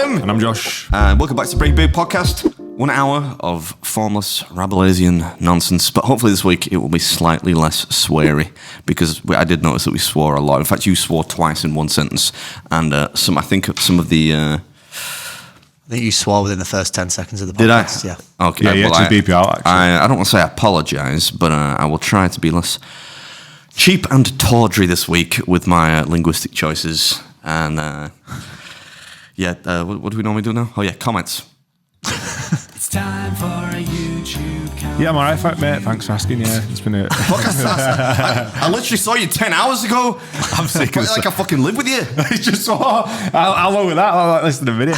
Adam. And I'm Josh. And welcome back to Break Big Podcast. 1 hour of formless Rabelaisian nonsense, but hopefully this week it will be slightly less sweary, because I did notice that we swore a lot. In fact, you swore twice in one sentence, and I think some of the... I think you swore within the first 10 seconds of the Did podcast. I? Yeah. Okay. Yeah, you actually beep you out, actually. I don't want to say I apologise, but I will try to be less cheap and tawdry this week with my linguistic choices. And what do we normally do now? Oh yeah, comments. It's time for a YouTube count. Yeah, I'm alright, mate. Thanks for asking. Yeah, it's been a I literally saw you 10 hours ago. I'm sick of Like I fucking live with you. It's just how long with that? Like less than a minute.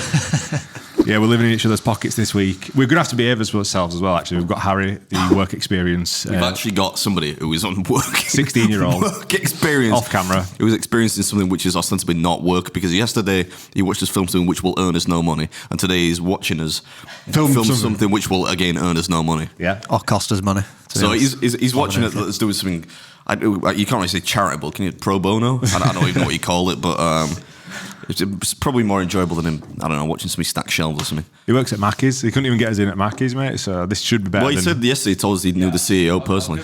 Yeah, we're living in each other's pockets this week. We're gonna have to behave as ourselves as well. Actually, we've got Harry, the work experience. We've actually got somebody who is on work. 16-year-old work experience off camera. Who was experiencing something which is ostensibly not work, because yesterday he watched this film something which will earn us no money, and today he's watching us film something which will again earn us no money. Yeah, Or cost us money. So he's watching it that's doing something. You can't really say charitable, can you? Pro bono? I don't even know what you call it, but it's probably more enjoyable than him, I don't know, watching somebody stack shelves or something. he works at Mackey's. He couldn't even get us in at Mackey's, mate. So this should be better. Well, he said yesterday he told us he knew the CEO personally.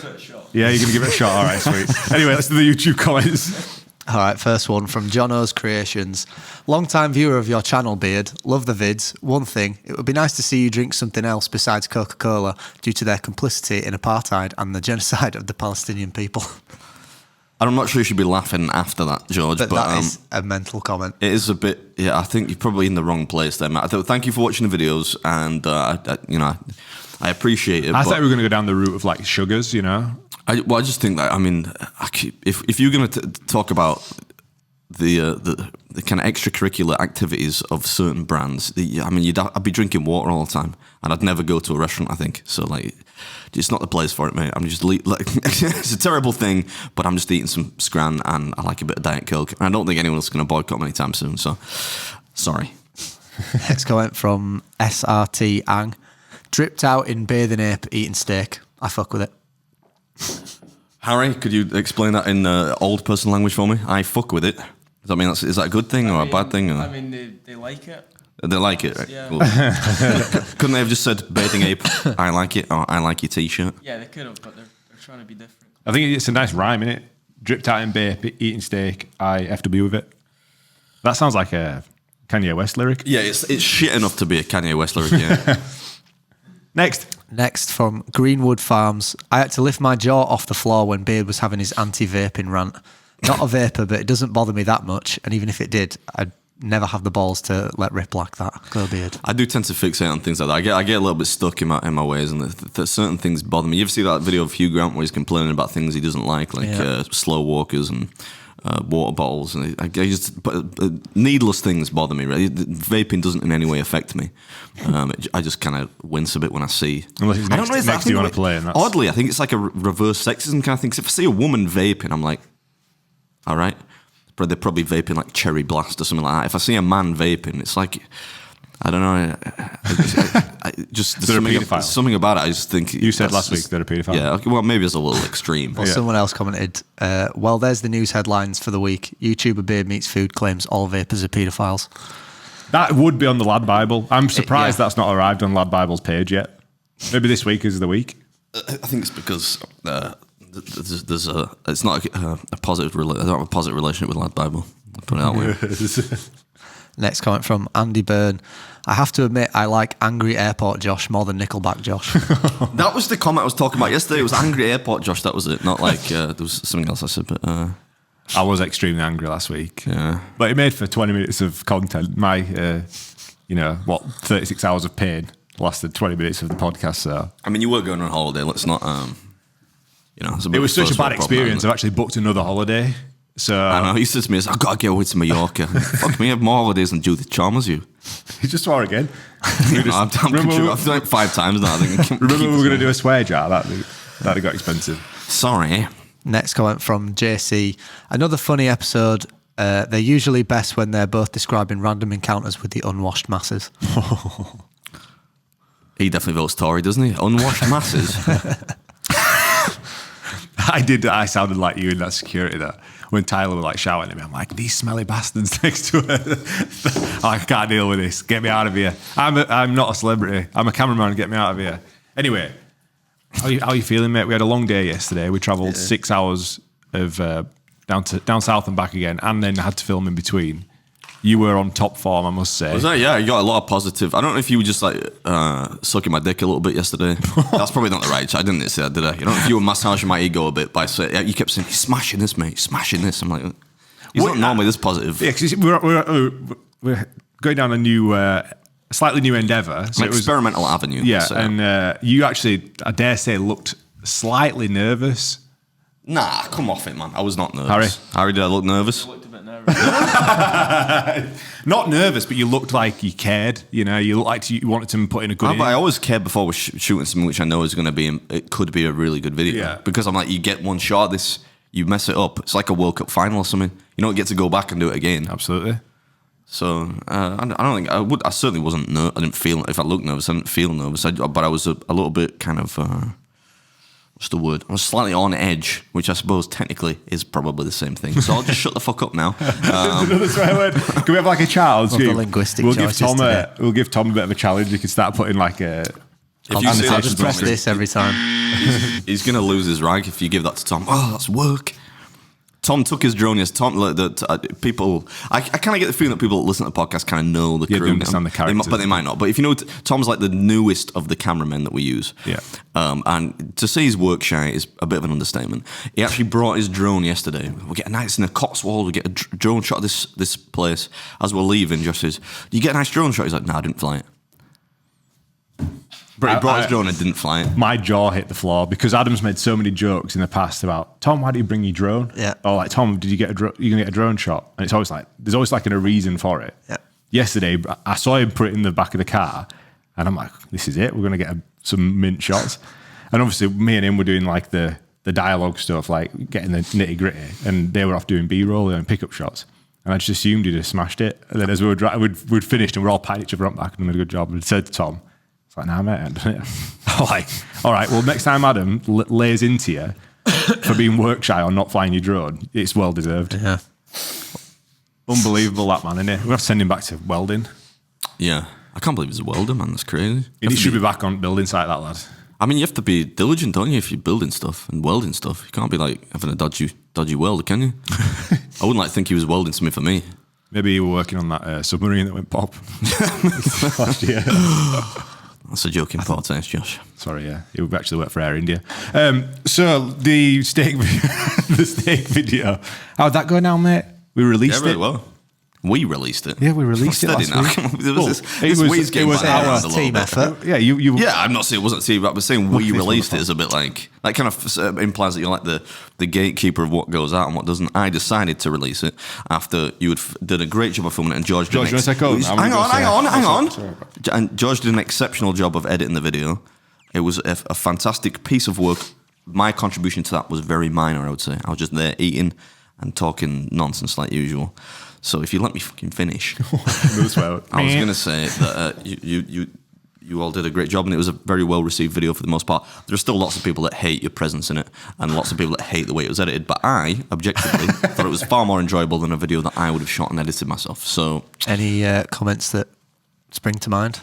Yeah, you're gonna give it a shot. All right, sweet. Anyway, let's do the YouTube comments. All right, first one from John O's Creations. Long-time viewer of your channel, Beard. Love the vids. One thing, it would be nice to see you drink something else besides Coca-Cola due to their complicity in apartheid and the genocide of the Palestinian people. I'm not sure you should be laughing after that, George, But but that is a mental comment. it is a bit. Yeah, I think you're probably in the wrong place there, Matt. Thank you for watching the videos, and I appreciate it. I but thought we were gonna go down the route of like sugars, you know. I just think that, I mean, if you're going to talk about the kind of extracurricular activities of certain brands, I'd be drinking water all the time, and I'd never go to a restaurant, I think. So, like, it's not the place for it, mate. I'm just, it's a terrible thing, but I'm just eating some scran, and I like a bit of Diet Coke, and I don't think anyone's going to boycott me anytime soon, so, sorry. Next comment from SRT Ang. Dripped out in bathing ape eating steak. I fuck with it. Harry, could you explain that in old person language for me? I fuck with it. Does that mean is that a good thing or a bad thing? Or? I mean, they like it. They like it, right? Yeah. Cool. Couldn't they have just said bathing ape, I like it, or I like your t-shirt? Yeah, they could have, but they're trying to be different. I think it's a nice rhyme, innit? Dripped out in babe, eating steak, I FW with it. That sounds like a Kanye West lyric. Yeah, it's shit enough to be a Kanye West lyric, yeah. Next from Greenwood Farms. I had to lift my jaw off the floor when Beard was having his anti-vaping rant. Not a vapor, but it doesn't bother me that much. And even if it did, I'd never have the balls to let rip like that. Go Beard. I do tend to fixate on things like that. I get a little bit stuck in my ways, and certain things bother me. You ever see that video of Hugh Grant where he's complaining about things he doesn't like slow walkers and water bottles, and needless things bother me. Really, vaping doesn't in any way affect me. I just kind of wince a bit when I see. Unless it's next you want to play. And that's... Oddly, I think it's like a reverse sexism kind of thing. 'Cause if I see a woman vaping, I'm like, all right, they're probably vaping like Cherry Blast or something like that. If I see a man vaping, it's like, I don't know. Something about it. I just think you said last week they're a paedophile. Yeah. Okay, well, maybe it's a little extreme. Well, someone else commented. Well, there's the news headlines for the week. YouTuber Beard Meets Food claims all vapors are paedophiles. That would be on the Lad Bible. I'm surprised that's not arrived on Lad Bible's page yet. Maybe this week is the week. I think it's because it's not a positive. I don't have a positive relationship with Lad Bible. I'll put it that way. Next comment from Andy Byrne. I have to admit, I like Angry Airport Josh more than Nickelback Josh. That was the comment I was talking about yesterday. It was Angry Airport Josh. That was it. Not like there was something else I said, but I was extremely angry last week. Yeah, but it made for 20 minutes of content. My 36 hours of pain lasted 20 minutes of the podcast. So I mean, you were going on holiday. Let's not it was such a bad experience. I've actually booked another holiday. So I know, he says to me, I've got to get away to Mallorca. Fuck me, I have more holidays than Judith Chalmers, you. He just swore again. I've done it 5 times now. I think. Remember we were going to do a swear jar? That got expensive. Sorry. Next comment from JC. Another funny episode. They're usually best when they're both describing random encounters with the unwashed masses. He definitely votes Tory, doesn't he? Unwashed masses. I did. I sounded like you in that security there. when Tyler were like shouting at me, I'm like, these smelly bastards next to her. I can't deal with this. Get me out of here. I'm not a celebrity. I'm a cameraman. Get me out of here. Anyway, how are you feeling, mate? We had a long day yesterday. We travelled 6 hours of down south and back again, and then had to film in between. You were on top form, I must say. Was that? Yeah, you got a lot of positive. I don't know if you were just like sucking my dick a little bit yesterday. That's probably not the right. I didn't say that, did I? You know, if you were massaging my ego a bit by saying, you kept saying, he's smashing this, mate, smashing this. I'm like, he's not normally this positive. Yeah, because we're going down a slightly new endeavour. So an experimental avenue. Yeah, so. and you actually, I dare say, looked slightly nervous. Nah, come off it, man. I was not nervous. Harry, did I look nervous? I looked a bit nervous. Not nervous, but you looked like you cared. You know, you looked like you wanted to put in a good. But I always cared before we're shooting something which I know is going to be. It could be a really good video. Yeah. Because I'm like, you get one shot of this, you mess it up. It's like a World Cup final or something. You don't get to go back and do it again. Absolutely. So I don't think I would. I certainly wasn't. I didn't feel. If I looked nervous, I didn't feel nervous. But I was a little bit kind of. What's the word? I was slightly on edge, which I suppose technically is probably the same thing. So I'll just shut the fuck up now. Another swear word. Can we have like a challenge? Love the linguistic we'll give choices today. We'll give Tom a bit of a challenge. You can start putting like a. If you say I'll that just to press Tom, this every time. he's going to lose his rag if you give that to Tom. Oh, that's work. Tom took his drone. Yes, Tom. People, I kind of get the feeling that people that listen to the podcast kind of know the crew. They understand the characters, but they might not. But if you know, Tom's like the newest of the cameramen that we use. Yeah. And to say he's work shy is a bit of an understatement. He actually brought his drone yesterday. We get a nice in the Cotswold. We get a drone shot of this place as we're leaving. Josh says, "Do you get a nice drone shot?" He's like, "No, I didn't fly it." But he brought his drone and didn't fly it. My jaw hit the floor because Adam's made so many jokes in the past about, Tom, why do you bring your drone? Yeah. Or like, Tom, did you get you gonna get a drone shot? And it's always like, there's always like a reason for it. Yeah. Yesterday, I saw him put it in the back of the car, and I'm like, this is it. We're gonna get some mint shots. And obviously, me and him were doing like the dialogue stuff, like getting the nitty gritty, and they were off doing B-roll and pickup shots. And I just assumed he'd have smashed it. And then as we were we'd finished, and we're all patting each other up back and done a good job. And said to Tom, it's like, nah, mate, I done it. I'm like, all right, well, next time Adam lays into you for being work shy or not flying your drone, it's well deserved. Yeah. Unbelievable, that man, isn't it? We have to send him back to welding. Yeah, I can't believe he's a welder, man. That's crazy. He should be back on building site, that lad. I mean, you have to be diligent, don't you, if you're building stuff and welding stuff. You can't be like having a dodgy welder, can you? I wouldn't like think he was welding something for me. Maybe you were working on that submarine that went pop last year. That's a joke in poor taste, Josh. Sorry, yeah. He would actually work for Air India. So the steak video, how'd that go now, mate? We released really it. Well. We released it. Yeah, we released it last week. It was our team effort. Yeah, you. Yeah, I'm not saying it wasn't team, but I'm saying we released it is a bit like that kind of implies that you're like the gatekeeper of what goes out and what doesn't. I decided to release it after you did a great job of filming it, and George did. George, you want to take over? Hang on. And George did an exceptional job of editing the video. It was a fantastic piece of work. My contribution to that was very minor, I would say. I was just there eating and talking nonsense like usual. So if you let me fucking finish, I was going to say that you all did a great job, and it was a very well received video for the most part. There are still lots of people that hate your presence in it, and lots of people that hate the way it was edited. But I, objectively, thought it was far more enjoyable than a video that I would have shot and edited myself. So, any comments that spring to mind?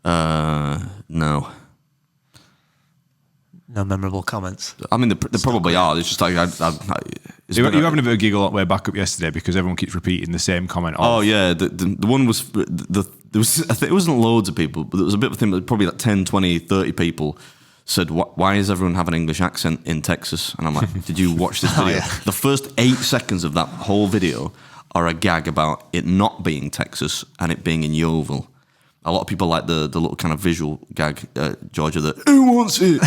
No. No memorable comments. I mean, there probably are. It's just like you're having a bit of a giggle way back up yesterday because everyone keeps repeating the same comment. Oh yeah, the one was there was I think it wasn't loads of people, but there was a bit of a thing that probably like 10, 20, 30 people said, why does everyone have an English accent in Texas? And I'm like, did you watch this video? The first 8 seconds of that whole video are a gag about it not being Texas and it being in Yeovil. A lot of people like the little kind of visual gag, Georgia, that who wants it?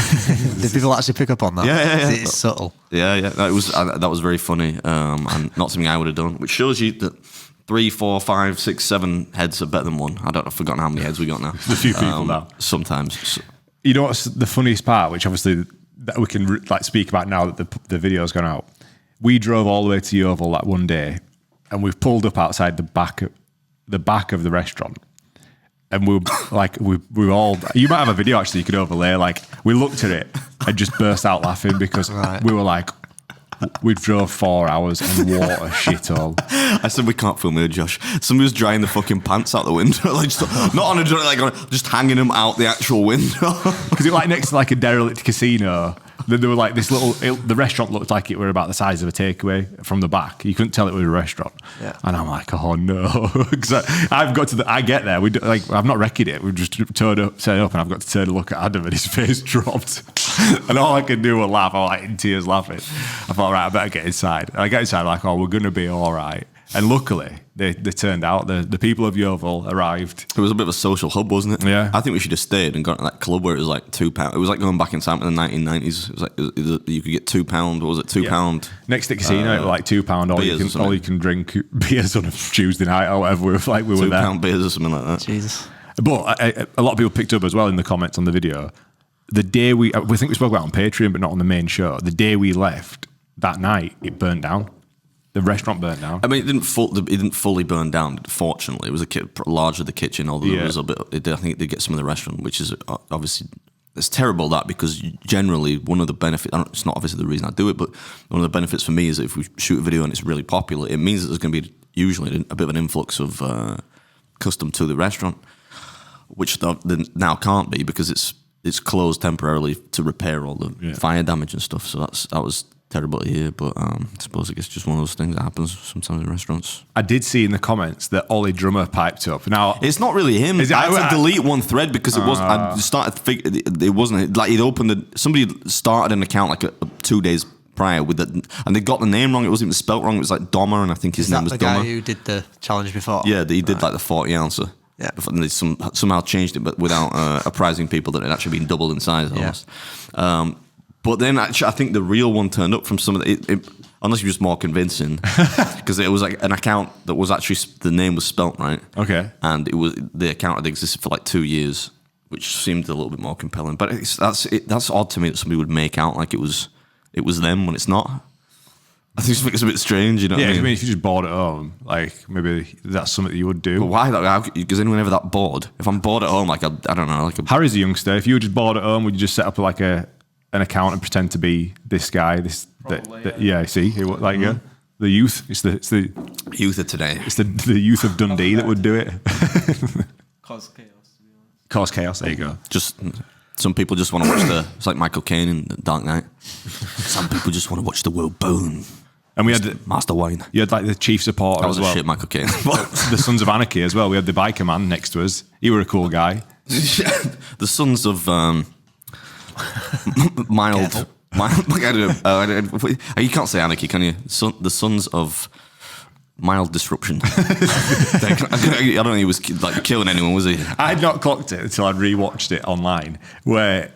Did people actually pick up on that? Yeah. It's subtle. Yeah. That was very funny, and not something I would have done, which shows you that 3, 4, 5, 6, 7 heads are better than one. I've forgotten how many heads we got now. There's a few people now. Sometimes. You know what's the funniest part, which obviously that we can like speak about now that the video's gone out. We drove all the way to Yeovil that one day, and we've pulled up outside the back of the restaurant. And we were all. You might have a video actually you could overlay. Like we looked at it and just burst out laughing because we were like, We drove 4 hours and what a shithole. I said we can't film here, Josh. Somebody was drying the fucking pants out the window, like not on a just hanging them out the actual window. Because it like next to like a derelict casino. Then there were like this the restaurant looked like it were about the size of a takeaway from the back. You couldn't tell it was a restaurant. Yeah. And I'm like, oh no. Because I've got to I get there. I've not wrecked it. We've just turned up and I've got to turn and look at Adam and his face dropped. And all I could do was laugh. I was like in tears laughing. I thought, right, I better get inside. And I get inside like, oh, we're going to be all right. And luckily, they turned out. The people of Yeovil arrived. It was a bit of a social hub, wasn't it? Yeah. I think we should have stayed and gone to that club where it was like £2. It was like going back in time in the 1990s. It was like you could get £2. What was it? £2. Next to the casino, it was like £2. All you can drink beers on a Tuesday night or whatever. We were there. £2 beers or something like that. Jesus. But a lot of people picked up as well in the comments on the video. The day we think we spoke about it on Patreon, but not on the main show. The day we left that night, it burnt down. The restaurant burnt down. I mean, it didn't fully burn down. Fortunately, it was larger the kitchen. Although there was a bit, I think it did get some of the restaurant, which is obviously it's terrible that because generally one of the benefits. It's not obviously the reason I do it, but one of the benefits for me is that if we shoot a video and it's really popular, it means that there's going to be usually a bit of an influx of custom to the restaurant, which now can't be because it's closed temporarily to repair all the fire damage and stuff. So that was terrible to hear, but I suppose it's just one of those things that happens sometimes in restaurants. I did see in the comments that Ollie Drummer piped up. Now it's not really him. I had to delete one thread because it was. I started figure it wasn't like he'd opened somebody started an account like 2 days prior with it, and they got the name wrong. It wasn't even spelt wrong. It was like Dommer, and I think his name was Dommer. Is that the guy who did the challenge before? Yeah, he did like the 40 ouncer. Yeah, and they somehow changed it, but without apprising people that it had actually been doubled in size almost. But then actually, I think the real one turned up from some of unless you're just more convincing, because it was like an account that was actually the name was spelt right. Okay, and the account had existed for like 2 years, which seemed a little bit more compelling. But that's odd to me that somebody would make out like it was them when it's not. I think it's a bit strange, you know. Yeah, what I mean? if you just bored at home, like maybe that's something that you would do. But why? Is anyone ever that bored? If I'm bored at home, like I don't know, like Harry's a youngster. If you were just bored at home, would you just set up like an account and pretend to be this guy? See, the youth. It's the youth of today. It's the youth of Dundee that would do it. Cause chaos, to be honest. Cause chaos. There you go. Just some people just want to watch it's like Michael Caine in The Dark Knight. Some people just want to watch the world burn. And we had Master Wayne. You had like the chief supporter that was as well. Shit, Michael Caine. The Sons of Anarchy as well. We had the biker man next to us. He were a cool guy. The sons of mild. You can't say anarchy, can you? The sons of mild disruption. I don't think he was like killing anyone, was he? I had not clocked it until I'd rewatched it online, where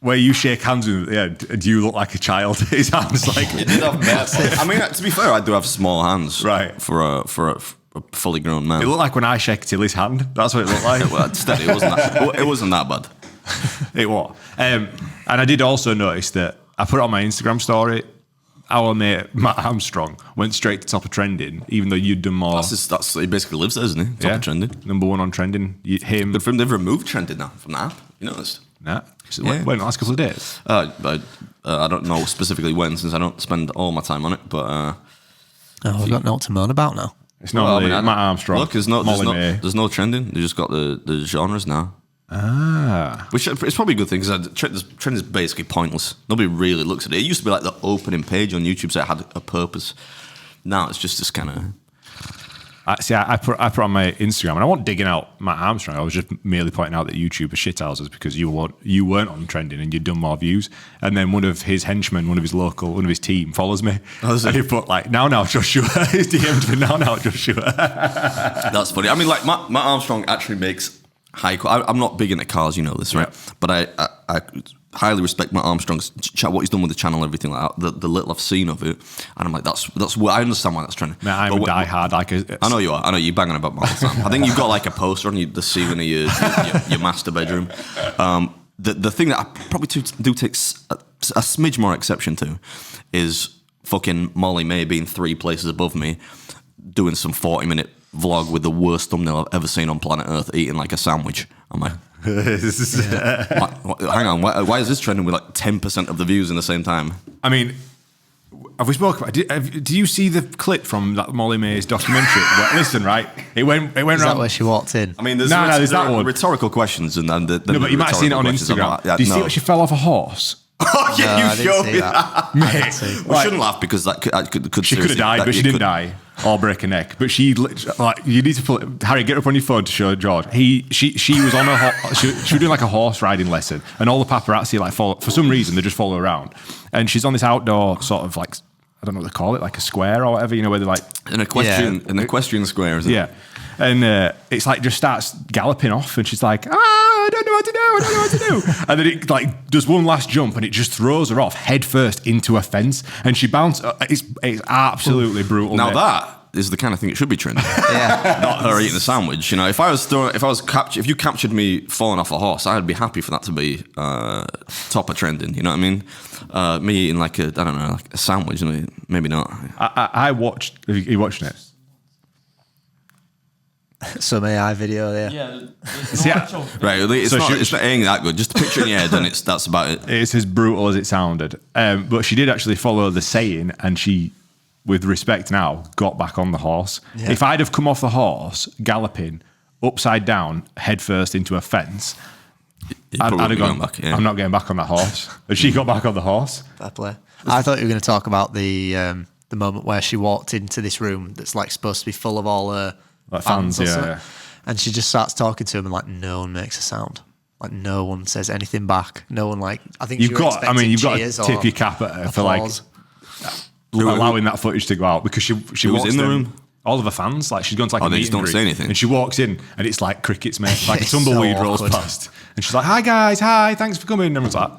you shake hands with him, do you look like a child? His hands like. I mean, to be fair, I do have small hands, right? For a fully grown man. It looked like when I shake Tilly's hand. That's what it looked like. Well, steady. It wasn't that bad. It was. And I did also notice that I put it on my Instagram story. Our mate Matt Armstrong went straight to top of trending, even though you'd done more. He basically lives there, isn't he? Top of trending. Number one on trending. Him. Good for him. They've removed trending now from the app. You noticed? Nah. When the last couple of days? I don't know specifically when, since I don't spend all my time on it. But we've got no to moan about now. It's normally Matt Armstrong. Look, there's no trending. They just got the genres now. Which it's probably a good thing because trend is basically pointless. Nobody really looks at it. It used to be like the opening page on YouTube, so it had a purpose. Now it's just this kind of. I put on my Instagram, and I wasn't digging out Matt Armstrong. I was just merely pointing out that YouTube are shithouses because you weren't on trending and you'd done more views. And then one of his henchmen, one of his team follows me. And he put like, now Joshua. He's DM'd me, now Joshua. That's funny. I mean, like Matt Armstrong actually makes high quality. I'm not big into cars, you know this, right? Yeah. But I highly respect Matt Armstrong's what he's done with the channel and everything like that. The little I've seen of it, and I'm like, that's what I understand why that's trending. Man, I'm a diehard. I know you are. I know you're banging about all the time. I think you've got like a poster on the ceiling of your master bedroom. The thing that I probably do take a smidge more exception to is fucking Molly May being 3 places above me, doing some 40-minute vlog with the worst thumbnail I've ever seen on planet Earth, eating like a sandwich. I'm like, hang on, why is this trending with like 10% of the views in the same time? I mean, have we spoken about? Do you see the clip from that Molly Mays documentary? Well, listen, right? It went Is around. that where she walked in? I mean, there's there's that one. rhetorical questions, and then No, but you might have seen it on Instagram. Do you see what she fell off a horse? Oh, yeah, No, I you didn't showed see me that. that. We shouldn't laugh because that could She could have died, but she didn't die or break a neck. But she, like, you need to pull it. Harry, get up on your phone to show George. She was on she was doing like a horse riding lesson, and all the paparazzi like follow, for some reason they just follow her around, and she's on this outdoor sort of like, I don't know what they call it, like a square or whatever, you know, where they're like an equestrian square, isn't it? Yeah. And it's like just starts galloping off, and she's like, I don't know what to do. And then it like does one last jump, and it just throws her off head first into a fence, and she bounces. It's absolutely brutal. Now mate. that is the kind of thing it should be trending. Yeah. Not her eating a sandwich. You know, if you captured me falling off a horse, I'd be happy for that to be top of trending. You know what I mean? Me eating like a sandwich. Maybe not. I watched. Are you watching it? Some AI video there. Yeah. Right, it's not ain't that good. Just a picture in your head, and that's about it. It's as brutal as it sounded. But she did actually follow the saying, and she, with respect now, got back on the horse. Yeah. If I'd have come off the horse, galloping, upside down, head first into a fence, I'd have gone, back, yeah. I'm not getting back on that horse. And she got back on the horse. Fair play. I thought you were going to talk about the moment where she walked into this room that's like supposed to be full of all her Like fans, or yeah, something. yeah. And she just starts talking to him, and like no one makes a sound. Like no one says anything back. No one like. I think You've got to tip your cap at her for like applause. allowing that footage to go out, because she Who was walks in the in, room? all of her fans, like she's gone to like a they meet just and don't greet, say anything. and she walks in, and it's like crickets, mate. Like a It's so tumbleweed rolls awkward. past, and she's like, "Hi guys, hi, thanks for coming." And everyone's like,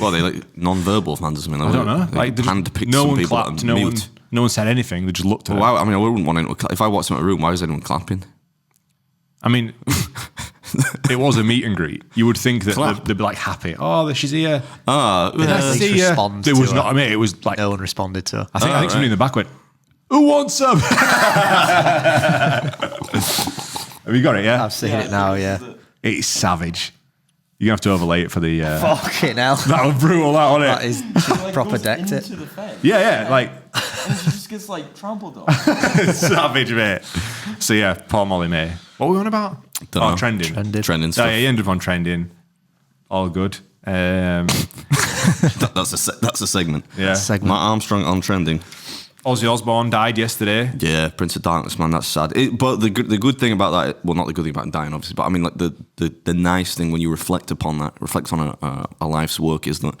Well, they like non-verbal fans or something. I don't know. Like they they handpicked no some one people clapped, and no mute. one said anything. They just looked at her. Well, I mean, I wouldn't want anyone. If I walked into a room, why was anyone clapping? I mean, it was a meet and greet. You would think that Clap. they'd be like happy. Oh, she's here. Ah, Did at least See ya. respond There to was her. not. I mean, it was like No one responded to her. I think right. somebody in the back went, "Who wants some?" Have you got it? Yeah. I've seen it now. Yeah. It's savage. You're gonna have to overlay it for the. Fucking hell. That was brutal. That on That it. is Like, proper goes decked it. into the fence. Yeah, like And she just gets like trampled on. savage, mate. So yeah, poor Molly May. What were we on about? Dunno. Trending. trending Oh, stuff. yeah, he ended up on trending. All good. That's a segment. Yeah. Segment. Matt Armstrong on trending. Ozzy Osbourne died yesterday. Yeah, Prince of Darkness, man, that's sad. But the good thing about that, well, not the good thing about him dying, obviously, but I mean, like the nice thing when you reflect on a life's work is that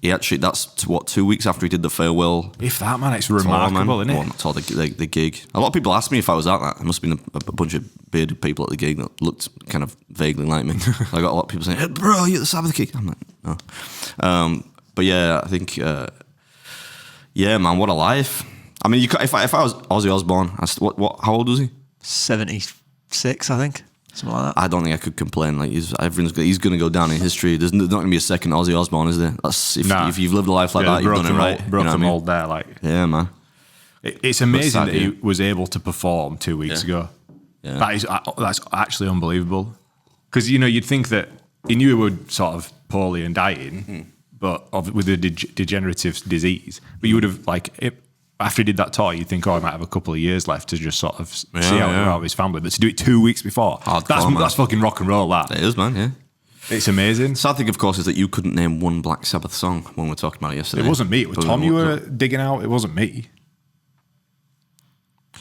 he actually, that's 2 weeks after he did the farewell. If that, man, it's tour, remarkable, isn't it? Well, not tour, the gig. A lot of people asked me if I was at that. There must have been a bunch of bearded people at the gig that looked kind of vaguely like me. I got a lot of people saying, "Hey, bro, you're at the Sabbath gig." I'm like, no. But yeah, I think, yeah, man, what a life. I mean, if I was Ozzy Osbourne, how old was he? 76, I think. Something like that. I don't think I could complain. Like he's going to go down in history. There's not going to be a second Ozzy Osbourne, is there? That's if you've lived a life like that, you've done it right. Broke You know what I them mean? all there, like. Yeah, man. It's amazing sad, that he yeah. was able to perform 2 weeks Yeah. ago. Yeah. That's actually unbelievable. Because you'd think that he knew he would sort of poorly and dying, but with a degenerative disease. But you would have after he did that tour, you'd think, oh, he might have a couple of years left to just sort of see how it out with his family. But to do it 2 weeks before, Hardcore, man. that's fucking rock and roll. That It is, man. Yeah. it's amazing. Sad thing, of course, is that you couldn't name one Black Sabbath song when we were talking about it yesterday. It wasn't me. It was But Tom you were digging out. It wasn't me.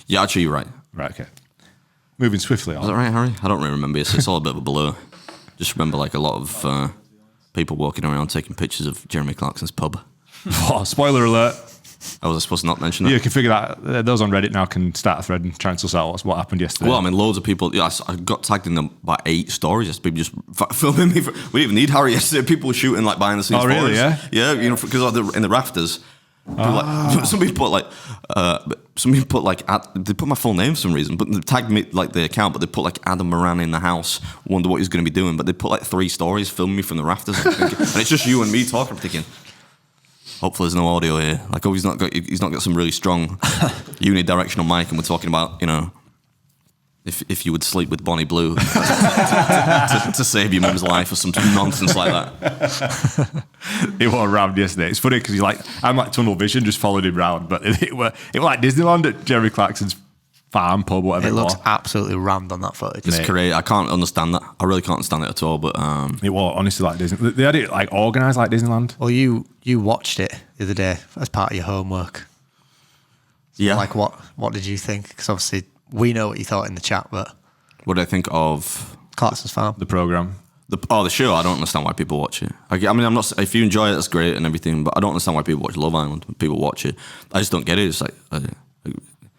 Yeah, actually, you're right. Right. Okay. Moving swiftly on. Was that right, Harry? I don't really remember. It's all a bit of a blur. Just remember, like, a lot of people walking around taking pictures of Jeremy Clarkson's pub. Oh, spoiler alert. I was supposed to not mention that. You can figure that. Those on Reddit now can start a thread and try and suss out what happened yesterday. Well, I mean, loads of people. Yeah, I got tagged in about 8 stories. Just people just filming me. We didn't even need Harry yesterday. People were shooting like behind the scenes. Oh, really? photos. Yeah? Yeah, because in the rafters. Somebody put they put my full name for some reason, but they tagged me like the account, but they put like Adam Moran in the house. Wonder what he's going to be doing, but they put like 3 stories filming me from the rafters, and it's just you and me talking. I'm thinking, hopefully there's no audio here. Like, oh, he's not got some really strong unidirectional mic, and we're talking about if you would sleep with Bonnie Blue to save your mum's life or some nonsense like that. It was rammed yesterday. It's funny because I'm like tunnel vision, just followed him round. But it were like Disneyland at Jeremy Clarkson's farm, pub, whatever It it looks was. absolutely rammed on that footage. It's great. I can't understand that. I really can't understand it at all. But It was honestly like Disney. They had it like organised like Disneyland. Well, you watched it the other day as part of your homework. yeah, Like, what did you think? Because obviously we know what you thought in the chat, but what do I think of Clarkson's farm. The program. the show? I don't understand why people watch it. I mean, I'm not. If you enjoy it, that's great and everything. But I don't understand why people watch Love Island. People watch it. I just don't get it. It's like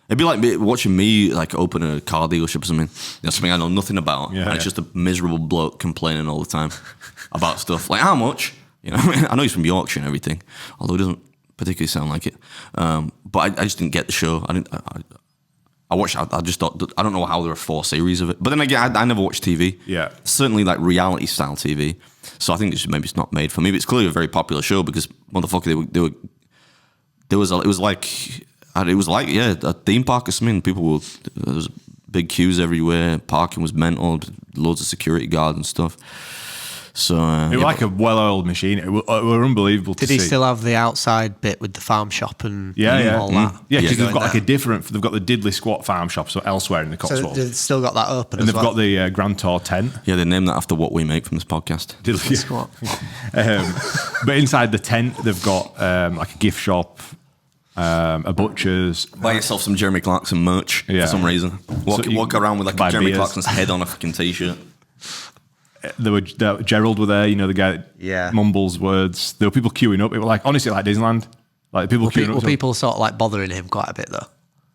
it'd be like watching me like open a car dealership or something. Something I know nothing about. Yeah, and it's just a miserable bloke complaining all the time about stuff. Like how much? I know he's from Yorkshire and everything, although he doesn't particularly sound like it. But I just didn't get the show. I watched. I just thought. I don't know how there are 4 series of it. But then again, I never watched TV. Yeah. Certainly like reality style TV. So I think maybe it's not made for me. But it's clearly a very popular show because motherfucker, it was like a theme park or something. There was big queues everywhere. Parking was mental. Loads of security guards and stuff. So It was like a well-oiled machine. It were unbelievable to Did see. he still have the outside bit with the farm shop and all that? Yeah, because Yeah. they've got like a different. They've got the Diddley Squat farm shop, so elsewhere in the So Cotswolds, they've still got that open and as they've well. got the Grand Tour tent. Yeah, they named that after what we make from this podcast. Diddley Squat. But inside the tent, they've got like a gift shop, a butcher's. Buy yourself some Jeremy Clarkson merch Yeah. for some reason. Walk around with like buy a Jeremy beers. Clarkson's head on a fucking t-shirt. Gerald were there, the guy that Yeah. mumbles words. There were people queuing up. It was like honestly like Disneyland. Like people queuing Were up. people sort of like bothering him quite a bit though?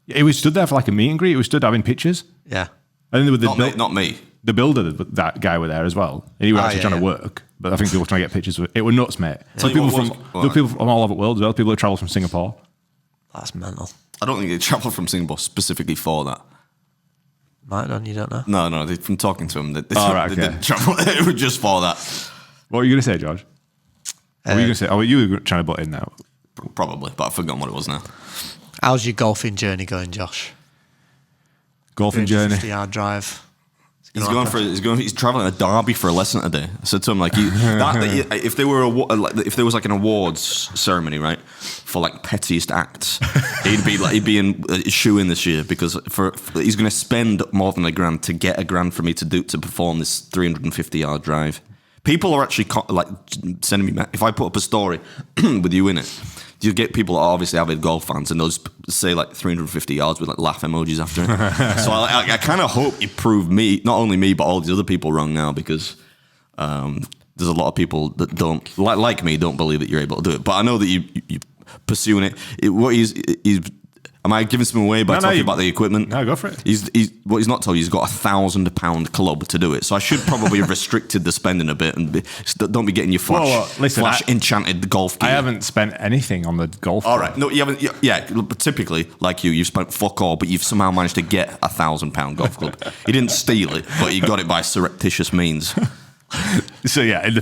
He was stood there for like a meet and greet. He was stood having pictures. Yeah. And then there were Not me. the builder, that guy were there as well. And he was actually yeah, trying to yeah. work. But I think people were trying to get pictures. It were nuts, mate. Tell There you were what people was- there were people from all over the world as well. People who travelled from Singapore. That's mental. I don't think they travel from Singapore specifically for that. Might have done, you don't know. No, from talking to them, they right, okay. didn't travel. It was just for that. What were you going to say, George? What were you going to say? Oh, you were trying to butt in now. Probably, but I've forgotten what it was now. How's your golfing journey going, Josh? Golfing journey. 50-yard drive. He's traveling to Derby for a lesson today. I said to him like, if there was like an awards ceremony, right, for like pettiest acts, he'd be in shoe in this year because he's going to spend more than $1,000 to get $1,000 for me to perform this 350-yard drive. People are actually like sending me if I put up a story with you in it. You get people that are obviously avid golf fans, and they'll just say like 350 yards with like laugh emojis after it. So I kind of hope you prove me, not only me, but all these other people wrong now because there's a lot of people that don't like me don't believe that you're able to do it. But I know that you pursuing it. Am I giving some away by talking about the equipment? No, go for it. What he's not told you, he's got a £1,000 club to do it. So I should probably have restricted the spending a bit and don't be getting your flash enchanted golf gear. I haven't spent anything on the golf. All right, no, you haven't. Yeah, but typically, like you've spent fuck all, but you've somehow managed to get a £1,000 golf club. You didn't steal it, but you got it by surreptitious means. So yeah, in the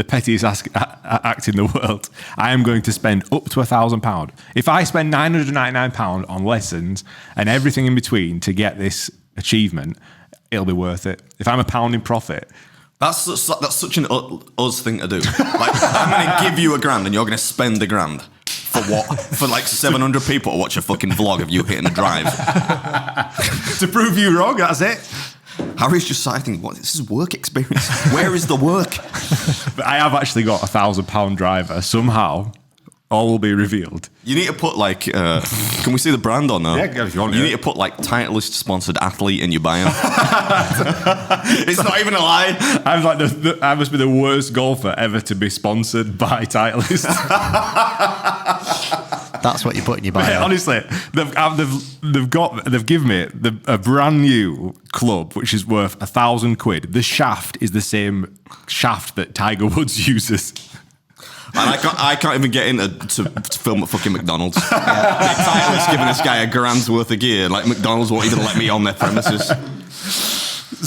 pettiest act in the world, I am going to spend up to £1,000. If I spend £999 on lessons and everything in between to get this achievement, it'll be worth it. If I'm £1 in profit, That's such an us thing to do. Like I'm going to give you £1,000 and you're going to spend £1,000 for what? For like 700 people to watch a fucking vlog of you hitting a drive to prove you wrong, that's it. Harry's just citing, what? This is work experience. Where is the work? But I have actually got a £1,000 driver. Somehow, all will be revealed. You need to put like, can we see the brand or no? Yeah, if you want. You need to put like Titleist sponsored athlete in your bio. It's not even a lie. I'm like I must be the worst golfer ever to be sponsored by Titleist. That's what you put in your bio. Mate, honestly, they've given me a brand new club which is worth £1,000. The shaft is the same shaft that Tiger Woods uses. And I can't even get in to film at fucking McDonald's. Titleist giving this guy £1,000 worth of gear. Like McDonald's won't even let me on their premises.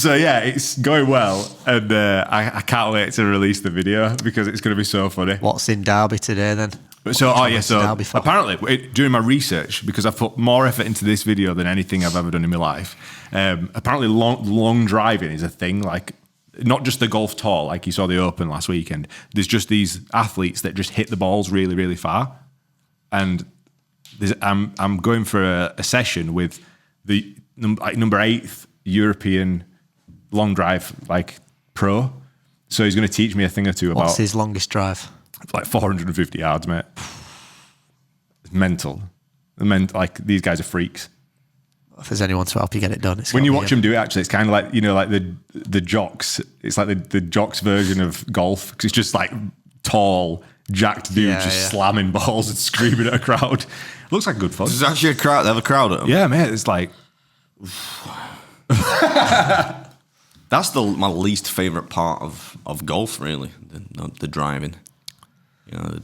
So yeah, it's going well, and I can't wait to release the video because it's going to be so funny. What's in Derby today then? So, Now before. apparently during my research, because I've put more effort into this video than anything I've ever done in my life, apparently long driving is a thing. Like, not just the golf tour, like you saw the Open last weekend. There's just these athletes that just hit the balls really, really far. And I'm going for a session with the number 8th European long drive pro. So he's going to teach me a thing or two about. What's his longest drive? Like 450 yards, mate. It's mental. These guys are freaks. If there's anyone to help you get it done, it's When you watch them do it, actually, it's kind of like, like the jocks. It's like the jocks version of golf, because it's just like tall, jacked dudes slamming balls and screaming at a crowd. Looks like good fun. There's actually a crowd. They have a crowd at them. Yeah, mate. It's like That's my least favorite part of golf, really. The driving.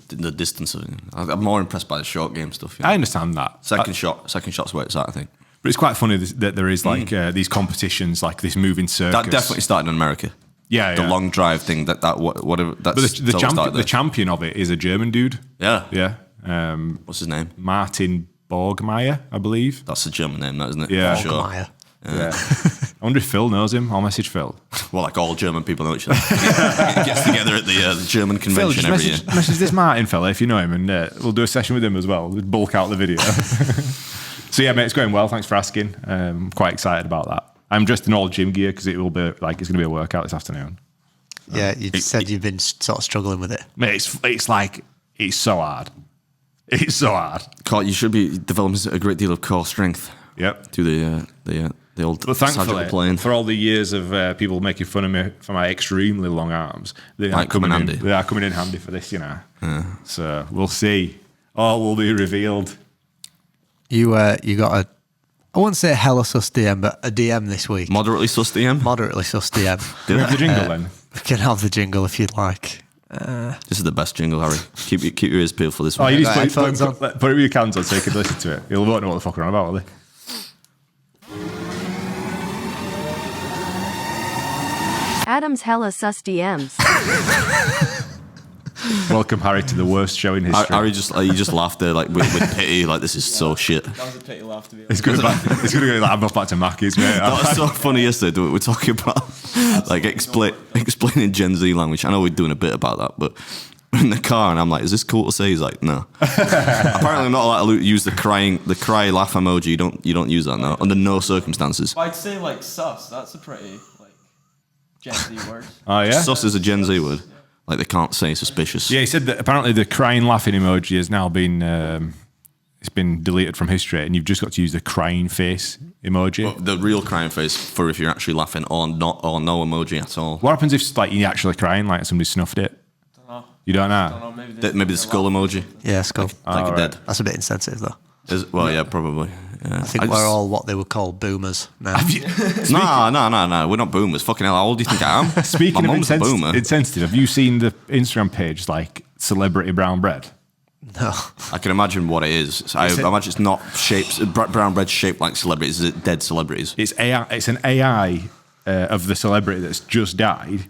The distance of it. I'm more impressed by the short game stuff. I understand that. Second shot's where it's at, I think. But it's quite funny that there is these competitions, like this moving circus. That definitely started in America. Yeah, the long drive thing. Whatever. That's But the champion of it is a German dude. Yeah. Yeah. What's his name? Martin Borgmeier, I believe. That's a German name, that, isn't it? Yeah. For sure. Borgmeier. Yeah. I wonder if Phil knows him. I'll message Phil. Well, like all German people know each other. He gets together at the German convention every year. Message this Martin fella if you know him, and we'll do a session with him as well. We'll bulk out the video. So yeah, mate, it's going well. Thanks for asking. I'm quite excited about that. I'm dressed in all gym gear because it will be it's going to be a workout this afternoon. Yeah, you said you've been sort of struggling with it. Mate, it's so hard. It's so hard. You should be developing a great deal of core strength. Yep. To the old But thankfully, sagittal plane. for all the years of people making fun of me for my extremely long arms, they are coming in handy. They are coming in handy for this, So we'll see. All will be revealed. You got I wouldn't say a hella sus DM, but a DM this week. Moderately sus DM? Moderately sus DM. Do we have the jingle then? We can have the jingle if you'd like. This is the best jingle, Harry. Keep your ears peeled for this Oh, one. you just Right, put headphones on. it with your cans on so you can listen to it. You'll won't know what the fuck we're on about, will they? Adam's hella sus DMs. Welcome, Harry, to the worst show in history. Harry just laughed there with pity, like this is so shit. That was a pity laugh to be It's honest. going to go I'm off back to Mackey's, mate. That was so funny yesterday. We're talking about explaining Gen Z language. I know we're doing a bit about that, but in the car, and I'm like, "Is this cool to say?" He's like, "No." Apparently, I'm not allowed to use the cry laugh emoji. You don't use that now under no circumstances. I'd say like sus. That's a pretty Gen Z word. Oh, yeah? Sus is a Gen Z word. Like they can't say suspicious. Yeah, he said that apparently the crying laughing emoji has now been it's been deleted from history, and you've just got to use the crying face emoji. But the real crying face for if you're actually laughing or not or no emoji at all. What happens if you're actually crying, like somebody snuffed it? Don't know. You don't know? Don't know. Maybe the skull emoji. Yeah, it's cool. Like you're dead. That's a bit insensitive, though. Yeah, probably. Yeah. I think we're all what they would call boomers now. No. We're not boomers. Fucking hell, how old do you think I am? Speaking My of mum's a boomer. insensitive, have you seen the Instagram page like celebrity brown bread? No. I can imagine what it is. I imagine it's not brown bread shaped like celebrities. Is it dead celebrities? It's AI. It's an AI of the celebrity that's just died,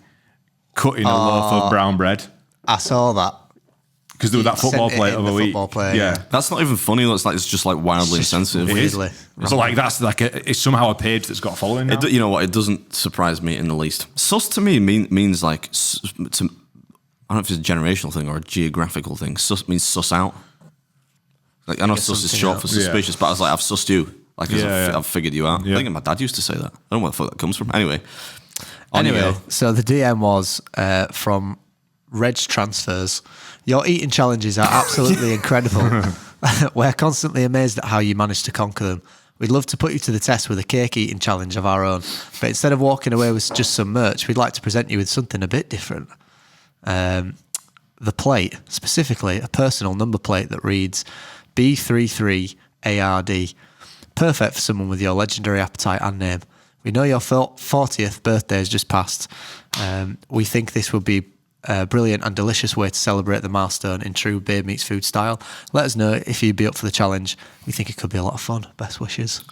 cutting a loaf of brown bread. I saw that. Because there was that football Sent it player in of the a week. football player, Yeah. That's not even funny. It's just like wildly It's just insensitive. It is. Weirdly. So like that's like it's somehow a page that's got a following now. You know what? It doesn't surprise me in the least. Sus to me means like I don't know if it's a generational thing or a geographical thing. Sus means suss out. Like I know sus is something short out. for suspicious, but I was like I've sussed you. Like Yeah. I've figured you out. Yeah. I think my dad used to say that. I don't know where the fuck that comes from. Anyway, So the DM was from Reg Transfers. Your eating challenges are absolutely incredible. We're constantly amazed at how you manage to conquer them. We'd love to put you to the test with a cake eating challenge of our own, but instead of walking away with just some merch, we'd like to present you with something a bit different. The plate, specifically a personal number plate that reads B33ARD. Perfect for someone with your legendary appetite and name. We know your 40th birthday has just passed. We think this would be a brilliant and delicious way to celebrate the milestone in true Beer Meets Food style. Let us know if you'd be up for the challenge. We think it could be a lot of fun. Best wishes.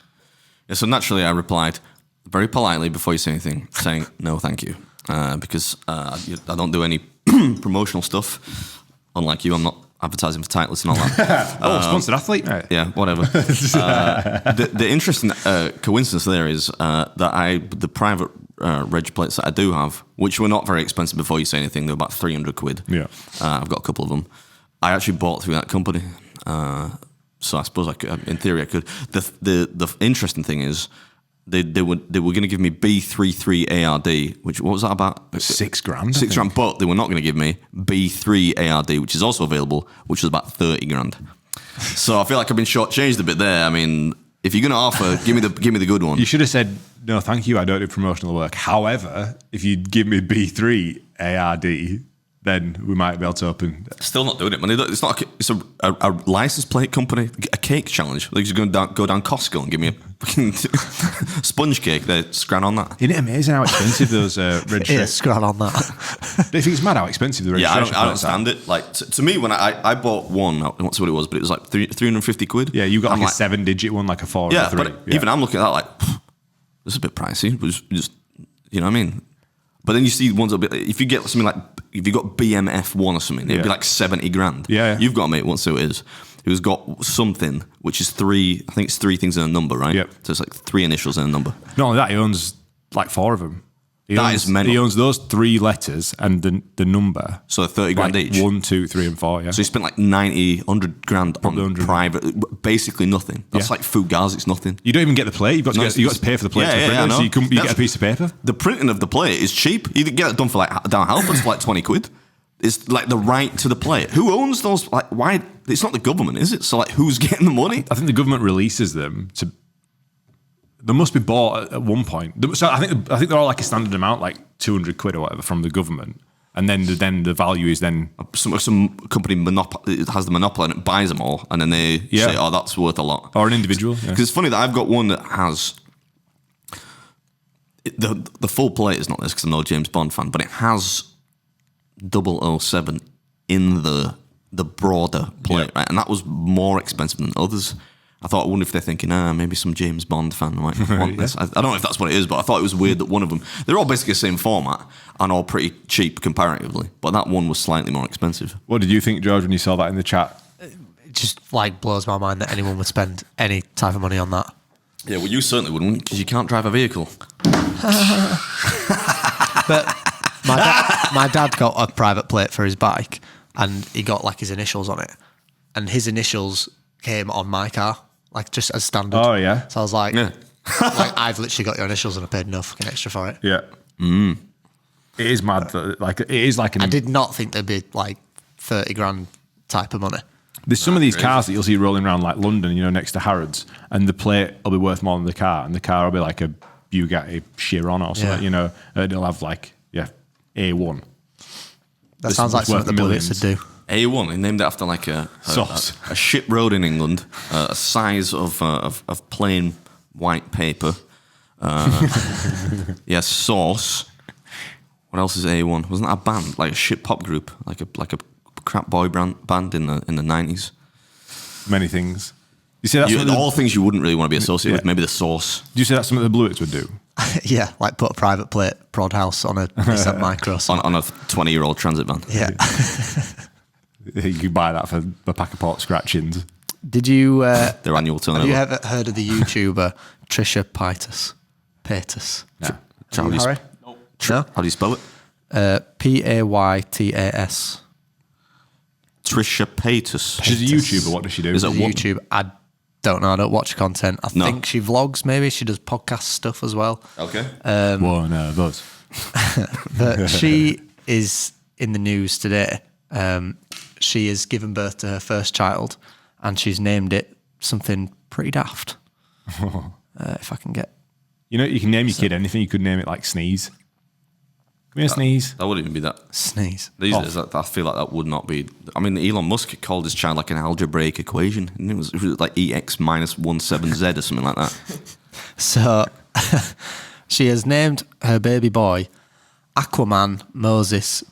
Yeah, so naturally I replied very politely before you say anything, saying no, thank you, because I don't do any promotional stuff. Unlike you, I'm advertising for Titleist and all that. Sponsored athlete, mate. Yeah, whatever. The interesting coincidence there is that the private reg plates that I do have, which were not very expensive before you say anything, they were about 300 quid. Yeah. I've got a couple of them. I actually bought through that company. So I suppose I could, in theory I could. The interesting thing is they were going to give me B33 ARD, which, what was that about? $6 grand. $6 grand, but they were not going to give me B3 ARD, which is also available, which was about 30 grand. So I feel like I've been shortchanged a bit there. I mean, if you're going to offer, give me the good one. You should have said, no, thank you, I don't do promotional work. However, if you give me B3 ARD, then we might be able to open. Still not doing it, man. It's not. It's a license plate company, a cake challenge. They're just going to go down Costco and give me a fucking sponge cake. They're scran on that. Isn't it amazing how expensive those registration? Yeah, scran on that. Do you think it's mad how expensive the registration? Yeah, I don't stand it. Like to me, when I bought one, I don't know what it was, but it was like 350 quid. Yeah, you got like a 7-digit one, like a 4 or a 3. But even I'm looking at that like, this is a bit pricey. But just you know what I mean. But then you see ones that be, if you get something like, if you got BMF1 or something, it'd be like 70 grand. Yeah. You've got a mate once, so it is, who's got something which is I think it's 3 things in a number, right? Yep. So it's like 3 initials in a number. Not only that, he owns like 4 of them. That is mental. He owns those 3 letters and the number. So 30 grand like each. 1, 2, 3, and 4. Yeah. So you spent like 90, 100 grand on 100. private, basically nothing. That's like Fugazi, it's nothing. You don't even get the plate. You've got to pay for the plate to print it, so you get a piece of paper. The printing of the plate is cheap. You can get it done for like down Halfords for like 20 quid. It's like the right to the plate. Who owns those? Like, why? It's not the government, is it? So like, who's getting the money? I think the government releases them to. They must be bought at one point. So I think they're all like a standard amount, like 200 quid or whatever from the government, and then the value is then some company has the monopoly and it buys them all, and then they say, "Oh, that's worth a lot." Or an individual. Because it's funny that I've got one that has the full plate is not this because I'm not a James Bond fan, but it has 007 in the broader plate, right? And that was more expensive than others. I thought, I wonder if they're thinking, maybe some James Bond fan might want this. I don't know if that's what it is, but I thought it was weird that one of them, they're all basically the same format and all pretty cheap comparatively, but that one was slightly more expensive. What did you think, George, when you saw that in the chat? It just like blows my mind that anyone would spend any type of money on that. Yeah, well, you certainly wouldn't, because you can't drive a vehicle. But my dad got a private plate for his bike, and he got like his initials on it, and his initials came on my car, like just as standard. Oh yeah. So I was like, Yeah. like I've literally got your initials and I paid no fucking extra for it. Yeah. It is mad. Like it is like I did not think there'd be like 30 grand type of money. There's some of these cars that you'll see rolling around like London, you know, next to Harrods, and the plate will be worth more than the car, and the car will be like a Bugatti Chiron or something, you know, and it'll have like A1. That sounds like something the Bullets would do. A1, he named it after like a ship road in England, a size of plain white paper. Sauce. What else is A1? Wasn't that a band, like a shit pop group, like a crap boy band in the 90s? Many things. You see that's all things you wouldn't really want to be associated with. Maybe the Sauce. Do you say that's something the Bluets would do? Yeah, like put a private plate prod house on a Nissan Micro on a 20-year-old transit van. Yeah. You could buy that for a pack of port scratchings. Did you? Their annual turnover. Have you ever heard of the YouTuber Trisha Pis? No. Harry? No. How do you spell it? Paytas. Trisha Pis. She's a YouTuber. What does she do? Is it YouTube? I don't know. I don't watch content. I think she vlogs. Maybe she does podcast stuff as well. Okay. One of those. But she is in the news today. She has given birth to her first child, and she's named it something pretty daft. If I can get, you know, you can name your kid anything. You could name it like Sneeze. Come here, Sneeze. That wouldn't even be that. Sneeze. These days, I feel like that would not be. I mean, Elon Musk called his child like an algebraic equation. And it was like EX minus 17Z or something like that. So she has named her baby boy Aquaman Moses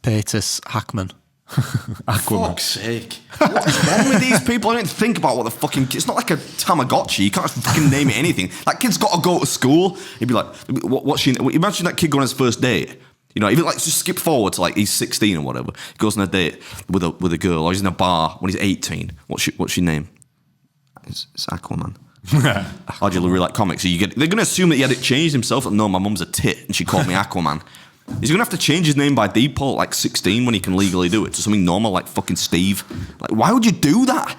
Patus Hackman. Aquaman. Fuck's sake. What is wrong with these people? I don't think about what the fucking... It's not like a Tamagotchi. You can't fucking name it anything. That kid's got to go to school. He'd be like, what's she... Imagine that kid going on his first date. You know, even like just skip forward to like he's 16 or whatever. He goes on a date with a girl, or he's in a bar when he's 18. What's your name? It's Aquaman. Or do you really like comics? So they're gonna assume that he had it changed himself. No, my mum's a tit and she called me Aquaman. He's gonna have to change his name by default, like 16, when he can legally do it, to something normal like fucking Steve. Like, why would you do that?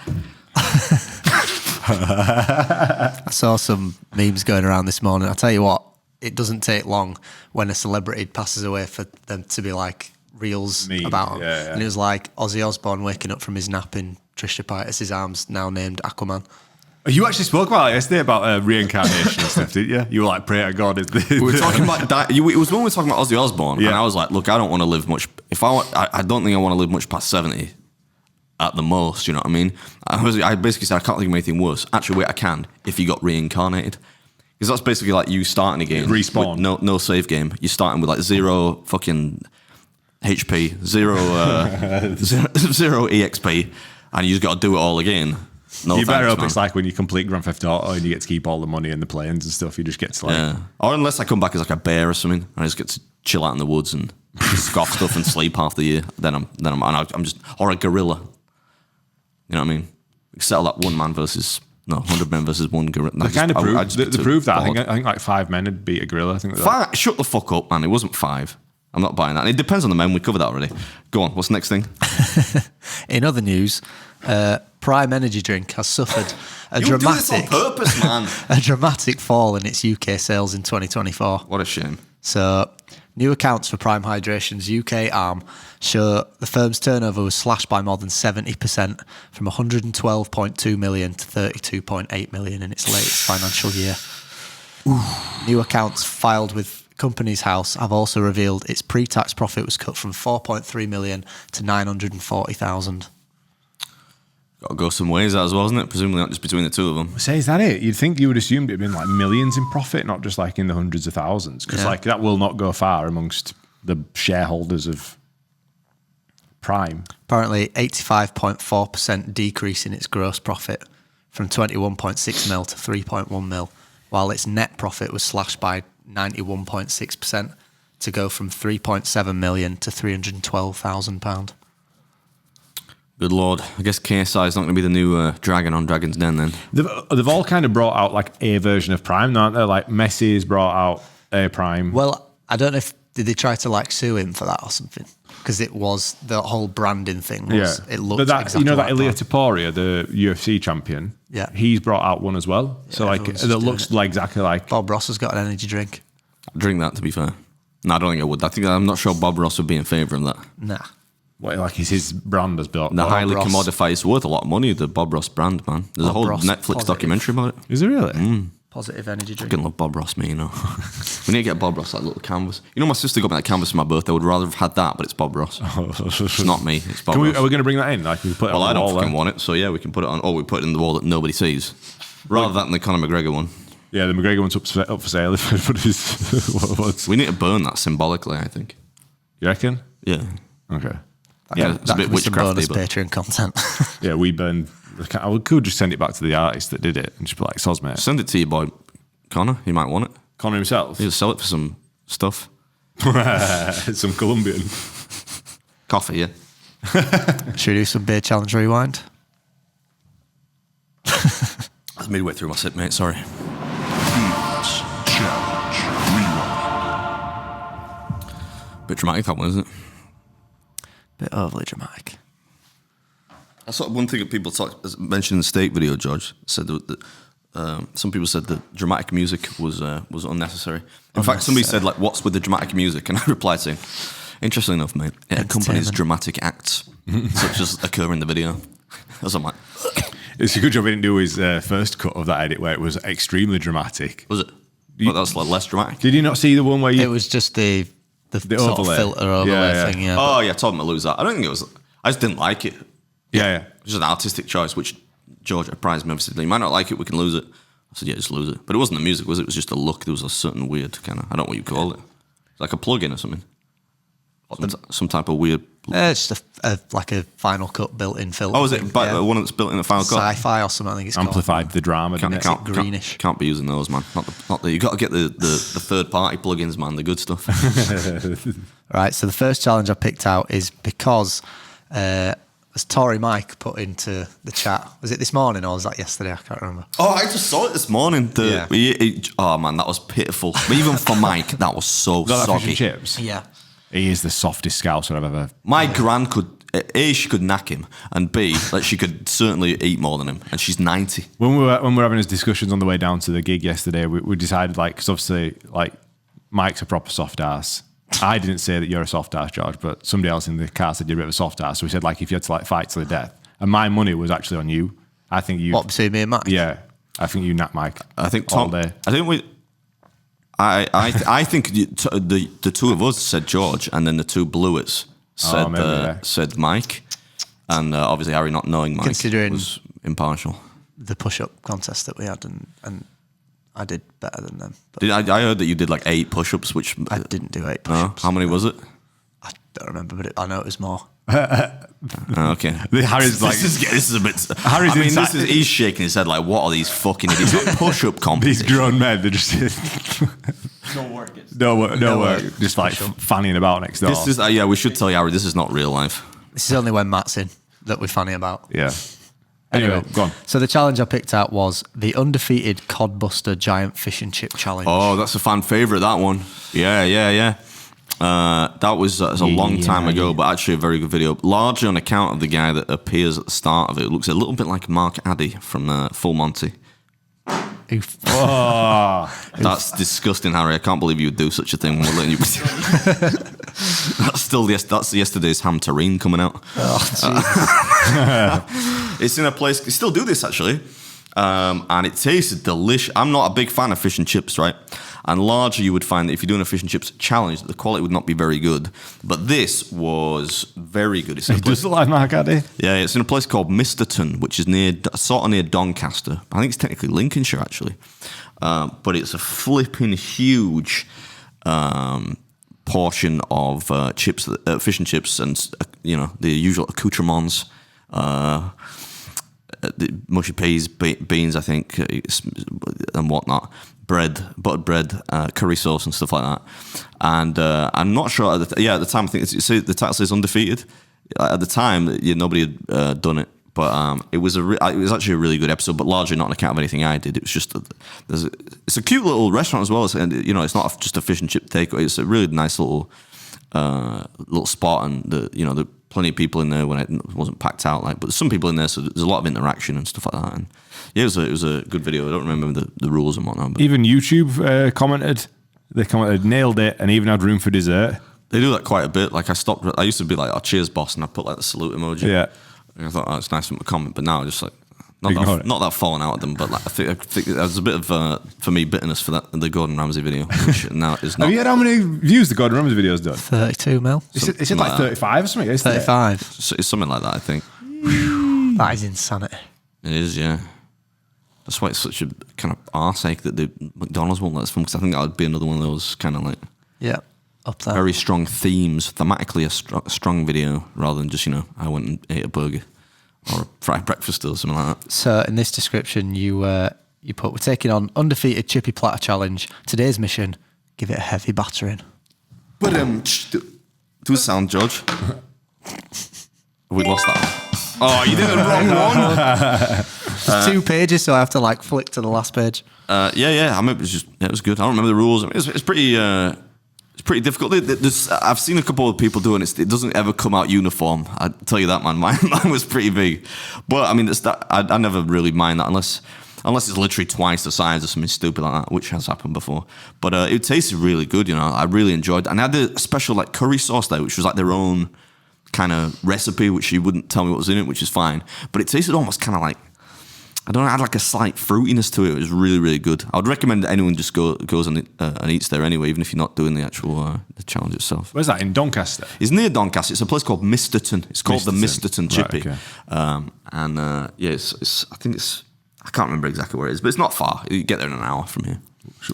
I saw some memes going around this morning. I'll tell you what, it doesn't take long when a celebrity passes away for them to be like reels about him. Yeah. And it was like Ozzy Osbourne waking up from his nap in Trisha Pis' arms, now named Aquaman. You actually spoke about it yesterday about reincarnation and stuff, didn't you? You were like, pray to God. We were talking about it was when we were talking about Ozzy Osbourne, Yeah. and I was like, look, I don't want to live much. I don't think I want to live much past 70 at the most. You know what I mean? I basically said I can't think of anything worse. Actually, wait, I can if you got reincarnated. Because that's basically like you starting a game. Respawn. With no save game. You're starting with like 0 fucking HP, 0 EXP, and you just got to do it all again. No, you better thanks, hope man. it's like when you complete Grand Theft Auto and you get to keep all the money and the planes and stuff. You just get to like... Yeah. Or unless I come back as like a bear or something, and I just get to chill out in the woods and scoff stuff and sleep half the year. Then I'm just, or a gorilla. You know what I mean? We settle that 100 men versus one gorilla. They kind of proved, they proved that. I think like 5 men would beat a gorilla. I think Shut the fuck up, man. It wasn't 5. I'm not buying that. And it depends on the men. We covered that already. Go on. What's the next thing? In other news, Prime Energy drink has suffered a You do this on dramatic purpose, man. a dramatic fall in its UK sales in 2024. What a shame. So, new accounts for Prime Hydration's UK arm show the firm's turnover was slashed by more than 70%, from 112.2 million to 32.8 million in its latest financial year. New accounts filed with Companies House have also revealed its pre-tax profit was cut from 4.3 million to 940,000. Got to go some ways that as well, isn't it? Presumably not just between the two of them. Say, is that it? You'd think you would assume it'd been like millions in profit, not just like in the hundreds of thousands, because like that will not go far amongst the shareholders of Prime. Apparently, 85.4% decrease in its gross profit, from 21.6 mil to 3.1 mil, while its net profit was slashed by 91.6% to go from 3.7 million to £312,000. Good lord. I guess KSI is not going to be the new dragon on Dragon's Den then. They've all kind of brought out like a version of Prime, aren't they? Like Messi's brought out a Prime. Well, I don't know if did they try to like sue him for that or something, because it was the whole branding thing. It looked but that, exactly you know that like Ilia Prime. Topuria, the UFC champion. Yeah. He's brought out one as well. Yeah, so like everyone's it just looks doing like exactly like. Bob Ross has got an energy drink. I'd drink that, to be fair. No, I don't think I would. I'm not sure Bob Ross would be in favour of that. Nah. What, like is his brand has built? The highly Ross. commodified, it's worth a lot of money, the Bob Ross brand, man. There's a Bob whole Ross, Netflix positive. documentary about it. Is it really? Positive energy drink. I love Bob Ross, me, you know. We need to get Bob Ross that little canvas. You know, my sister got me that canvas for my birthday. I would rather have had that, but it's Bob Ross. It's not me, it's Bob Ross. Are we going to bring that in? Like we put it Well, on I the don't wall fucking there? want it, so yeah, we can put it on. Or we put it in the wall that nobody sees. Rather than the Conor McGregor one. Yeah, the McGregor one's up for sale. But what's, We need to burn that symbolically, I think. you reckon? Yeah. Okay. Yeah, it's a bit That could be some bonus witchcrafty, but Patreon content. Yeah, we burned. I could just send it back to the artist that did it and just be like, "Soz, mate." send it to your boy Connor. He might want it. Connor himself, He'll sell it for some stuff. some Colombian. Coffee, yeah. Should we do some beer challenge rewind? That's midway through my sip, mate. Sorry. Bit dramatic, that one, isn't it? Bit overly dramatic. I saw one thing that people mentioned in the steak video. George said that some people said that dramatic music was unnecessary. In fact, somebody said like, "What's with the dramatic music?" And I replied saying, "Interesting enough, mate, it accompanies Entertainment. dramatic acts such as occur in the video." As I'm like, It's a good job he didn't do his first cut of that edit where it was extremely dramatic. was it? But that's like less dramatic. Did you not see the one where It you? was just the sort of overlay. filter overlay Yeah. thing, yeah. Oh yeah, I told him to lose that. I don't think it was. I just didn't like it. Yeah. It was just an artistic choice, which George apprised me of. He said, "You might not like it. We can lose it." I said, "Yeah, just lose it." But it wasn't the music, was it? It was just a look. There was a certain weird kind of. I don't know what you call it. It's like a plug-in or something. Some type of weird. Just like a Final Cut built-in filter. Oh, is it one that's built in a Final Cut? Sci-fi or something? I think it's Amplified the drama, didn't it? Greenish. Can't be using those, man. Not the. You got to get the third-party plugins, man. The good stuff. Right. So the first challenge I picked out is because, as Tory Mike put into the chat, was it this morning or was that yesterday? I can't remember. Oh, I just saw it this morning. Oh man, that was pitiful. But even for Mike, that was so Got that fish soggy. and chips. Yeah. He is the softest scouser I've ever. My gran could. A, she could knack him, and B, like she could certainly eat more than him, and she's 90. When we were having these discussions on the way down to the gig yesterday, we decided like, because obviously like Mike's a proper soft ass. I didn't say that you're a soft ass, George, but somebody else in the car said you're a bit of a soft ass. So we said like if you had to like fight to the death, and my money was actually on you. I think you. What, between me and Mike? Yeah, I think you nap Mike. I think all Tom. day. I think we. I think the two of us said George, and then the two Bluets said Mike, and obviously Harry, not knowing Mike, Considering was impartial. the push-up contest that we had, and I did better than them. But I heard that you did like 8 push-ups, which I didn't do 8 push-ups. How many was it? I don't remember, but I know it was more. Okay. Harry's like, this is a bit. Harry's he's shaking his head like, what are these fucking idiots? Like push-up these competition. grown men, they're just No work. no work, just like fanning about next door. This is we should tell you, Harry, this is not real life. This is only when Matt's in that we're funny about. Yeah. Anyway, go on. So the challenge I picked out was the undefeated Codbuster Giant Fish and Chip Challenge. Oh, that's a fan favourite, that one. Yeah. That was a long time ago, but actually a very good video. Largely on account of the guy that appears at the start of it. It looks a little bit like Mark Addy from Full Monty. Oh, That's disgusting, Harry. I can't believe you would do such a thing when we're letting you. That's yesterday's ham terrine coming out. It's in a place. You still do this actually, and it tasted delicious. I'm not a big fan of fish and chips, right? And largely you would find that if you're doing a fish and chips challenge, the quality would not be very good. But this was very good. It's in a place, does it like Mark Addy? yeah, it's in a place called Misterton, which is near Doncaster. I think it's technically Lincolnshire actually, but it's a flipping huge portion of chips, fish and chips, and the usual accoutrements. The mushy peas, beans, I think, and whatnot. Buttered bread, curry sauce, and stuff like that. And I'm not sure. At the time, I think the title says undefeated. At the time, nobody had done it, but it was actually a really good episode. But largely not on account of anything I did. It was just it's a cute little restaurant as well. And it's not just a fish and chip takeaway. It's a really nice little spot, and the plenty of people in there when it wasn't packed out. But there's some people in there, so there's a lot of interaction and stuff like that. And yeah, it was a good video. I don't remember the rules and whatnot. But Even YouTube commented. They commented, nailed it, and even had room for dessert. they do that quite a bit. Like I used to be like, "Oh, cheers, boss," and I put like the salute emoji. Yeah. And I thought, "Oh, it's nice of them to comment," but now I just like. Ignore it. Not that falling out at them, but like, I think there's a bit of for me bitterness for the Gordon Ramsay video, which now is not. Have you heard how many views the Gordon Ramsay video's done? 32 mil. Is it like 35 or something? Isn't it? 35. It's something like that, I think. That is insanity. It is, yeah. That's why it's such a kind of arseache that the McDonald's won't let us film, because I think that would be another one of those kind of like Yeah, up there. very strong themes, thematically a strong video, rather than just I went and ate a burger or a fried breakfast or something like that. So in this description, you put, we're taking on undefeated chippy platter challenge. Today's mission, give it a heavy battering. But do a sound, George. We lost that. Oh, you did the wrong one. There's 2 pages, so I have to like flick to the last page. Yeah. I mean, it was good. I don't remember the rules. I mean, it's pretty. It's pretty difficult. I've seen a couple of people doing it. It doesn't ever come out uniform. I tell you that, man. Mine was pretty big, but I mean, I never really mind that unless it's literally twice the size or something stupid like that, which has happened before. But it tasted really good. I really enjoyed it, and I had a special like curry sauce there, which was like their own kind of recipe, which you wouldn't tell me what was in it, which is fine. But it tasted almost kind of like, I don't know, it had like a slight fruitiness to it. It was really, really good. I would recommend that anyone just goes and eats there anyway, even if you're not doing the actual the challenge itself. Where's that, in Doncaster? It's near Doncaster. It's a place called Misterton. It's called the Misterton Chippy. Right, okay. I can't remember exactly where it is, but it's not far. You get there in an hour from here.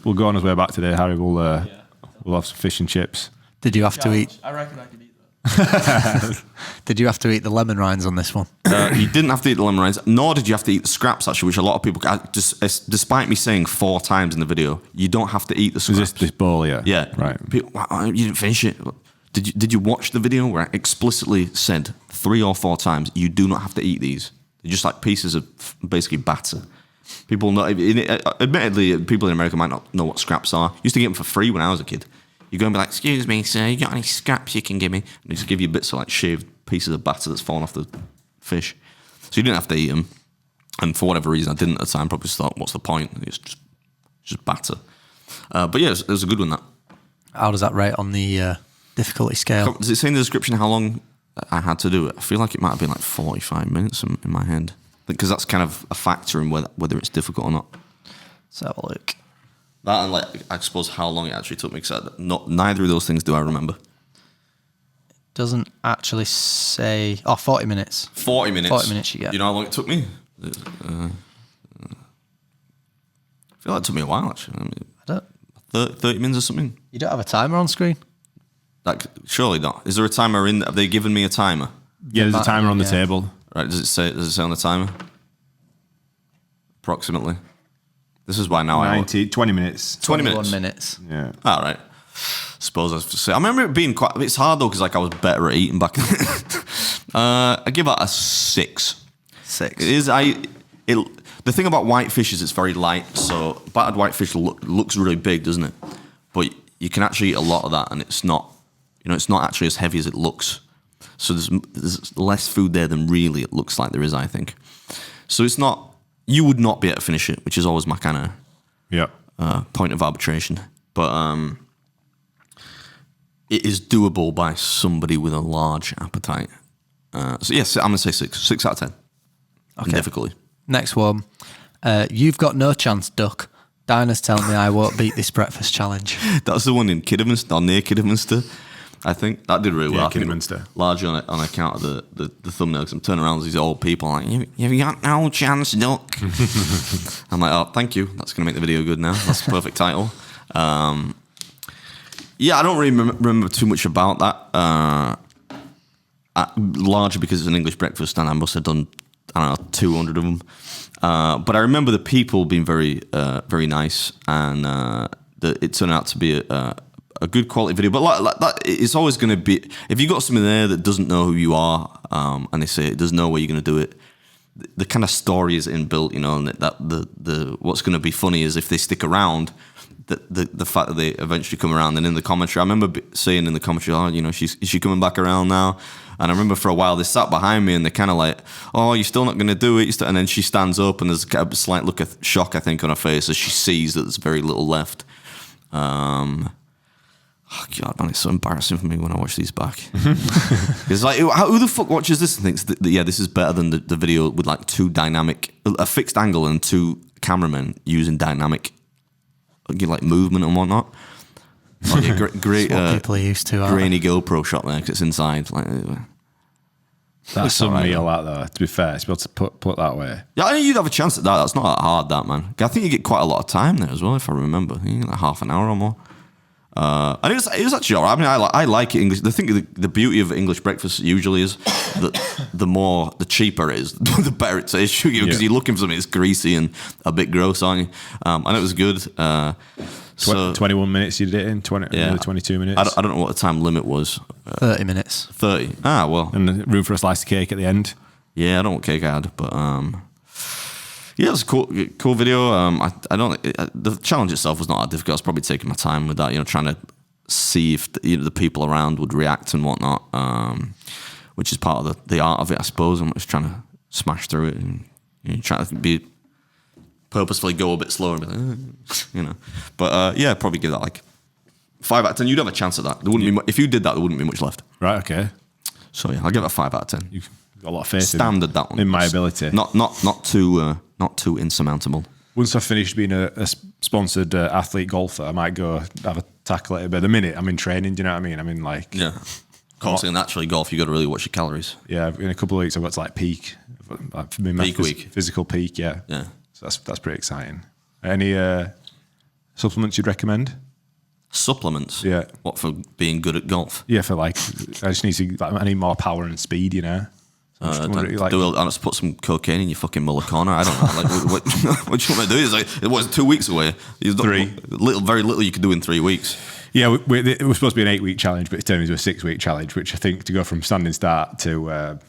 We'll go on his way back today, Harry. We'll have some fish and chips. Did you have to eat? I reckon I could eat that. Did you have to eat the lemon rinds on this one? You didn't have to eat the lemon rinds, nor did you have to eat the scraps, actually, which a lot of people, despite me saying 4 times in the video, you don't have to eat the Is scraps. this bowl, yeah? Yeah. Right. People, "Wow, you didn't finish it. Did you watch the video where I explicitly said 3 or 4 times, you do not have to eat these? They're just like pieces of basically batter. People not, admittedly, people in America might not know what scraps are. Used to get them for free when I was a kid. You go and be like, excuse me, sir, you got any scraps you can give me? And they just give you bits of like shaved pieces of batter that's fallen off the fish. So you didn't have to eat them. And for whatever reason, I didn't at the time. Probably thought, what's the point? It's just batter. But yeah, it was a good one, that. How does that rate on the difficulty scale? Does it say in the description how long I had to do it? I feel like it might have been like 45 minutes in my head. Because that's kind of a factor in whether it's difficult or not. Let's have a look. That and like, I suppose how long it actually took me, because neither of those things do I remember. Doesn't actually say. Oh, 40 minutes. 40 minutes. 40 minutes you get. You know how long it took me? I feel like it took me a while, actually. I mean, I don't. 30 minutes or something? You don't have a timer on screen? Surely not. Is there a timer in? Have they given me a timer? Yeah, there's a timer on the Yeah. table. Right, does it say on the timer? Approximately. This is why now 20 minutes. 20 21 minutes. minutes. Yeah. All right. Suppose I was to say. I remember it being quite. It's hard though because like I was better at eating back then. I give that a 6. 6. It is. The thing about whitefish is it's very light. So battered whitefish looks really big, doesn't it? But you can actually eat a lot of that, and it's not. It's not actually as heavy as it looks. So there's less food there than really it looks like there is, I think. So it's not. You would not be able to finish it, which is always my kind of point of arbitration. But it is doable by somebody with a large appetite. So yes, I'm gonna say 6. 6 out of 10. Okay. Difficulty. Next one. You've got no chance, duck. Dinah's telling me I won't beat this breakfast challenge. That's the one in Kidderminster, or near Kidderminster. I think that did really well. Yeah, I think Kidderminster. Largely on account of the thumbnail, because I'm turning around to these old people like, you've got no chance, duck. I'm like, oh, thank you. That's going to make the video good now. That's the perfect title. Yeah, I don't really remember too much about that. Largely because it's an English breakfast, and I must have done, I don't know, 200 of them. But I remember the people being very, very nice, and it turned out to be a good quality video. But like that, it's always going to be, if you got something there that doesn't know who you are, and they say there's no way you're going to do it, the kind of story is inbuilt, and that the what's going to be funny is if they stick around. The fact that they eventually come around, and in the commentary, I remember saying in the commentary, oh, is she coming back around now? And I remember for a while they sat behind me and they're kind of like, oh, you're still not going to do it. And then she stands up and there's a slight look of shock, I think, on her face as she sees that there's very little left. Oh God, man, it's so embarrassing for me when I watch these back. It's like, who the fuck watches this and thinks that yeah, this is better than the video with like a fixed angle and 2 cameramen using dynamic like movement and whatnot. Like a great What people are used to, aren't grainy GoPro shot there because it's inside. Like, That's some meal, that though. To be fair, to be able to put that way. yeah, I think you'd have a chance at that. That's not that hard, that, man. I think you get quite a lot of time there as well, if I remember. You get like half an hour or more. And it was actually all right. I mean, I like it English. The beauty of English breakfast usually is that the cheaper it is, the better it tastes. Because you're looking for something that's greasy and a bit gross, aren't you? And it was good. So 21 minutes you did it in, nearly 22 minutes. I don't know what the time limit was. 30 minutes. 30. Ah, well. And room for a slice of cake at the end. Yeah, I don't know what cake I had, but yeah, it was a cool video. I don't. The challenge itself was not that difficult. I was probably taking my time with that, trying to see if the people around would react and whatnot, which is part of the art of it, I suppose. I'm just trying to smash through it and try to purposefully go a bit slower, and be like, But yeah, probably give that like 5 out of 10. You'd have a chance at that. There wouldn't be if you did that, there wouldn't be much left. Right. Okay. So yeah, I'll give it a 5 out of 10. You've got a lot of faith Standard that one in my ability. Not too insurmountable. Once I've finished being a sponsored athlete golfer, I might go have a tackle at it. But at the minute, I'm in training. Do you know what I mean? I mean, like, Yeah. Of course, in actually golf, you got to really watch your calories. yeah. In a couple of weeks, I've got to like peak. My Peak week. physical peak. Yeah. Yeah. So that's pretty exciting. Any supplements you'd recommend? Supplements? Yeah. What, for being good at golf? Yeah, for like, I just need to, like, I need more power and speed, you know? So I'm just wondering, like, Let's put some cocaine in your fucking Muller corner. I don't know. Like, what do you want me to do? It's like, it was 2 weeks away. There's 3. Very little you could do in 3 weeks. Yeah, it was supposed to be an 8-week challenge, but it's turned into a 6-week challenge, which I think to go from standing start to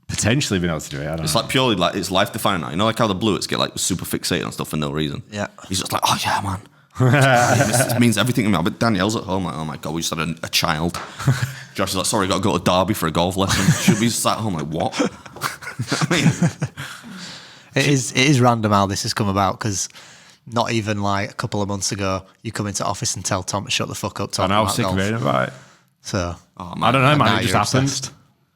potentially being able to do it, I don't know. It's like purely like, it's life defining now. You know, like how the Bluets get like super fixated on stuff for no reason. Yeah. He's just like, oh yeah, man. This means everything to me. But Danielle's at home like, oh my God, we just had a child. Josh is like, sorry, got to go to Derby for a golf lesson. Should be sat at home like, what? I mean, It is random how this has come about, because not even like a couple of months ago, you come into office and tell Tom to shut the fuck up. And I was sick of hearing about it. So I don't know, and man. now It just you're happened. obsessed.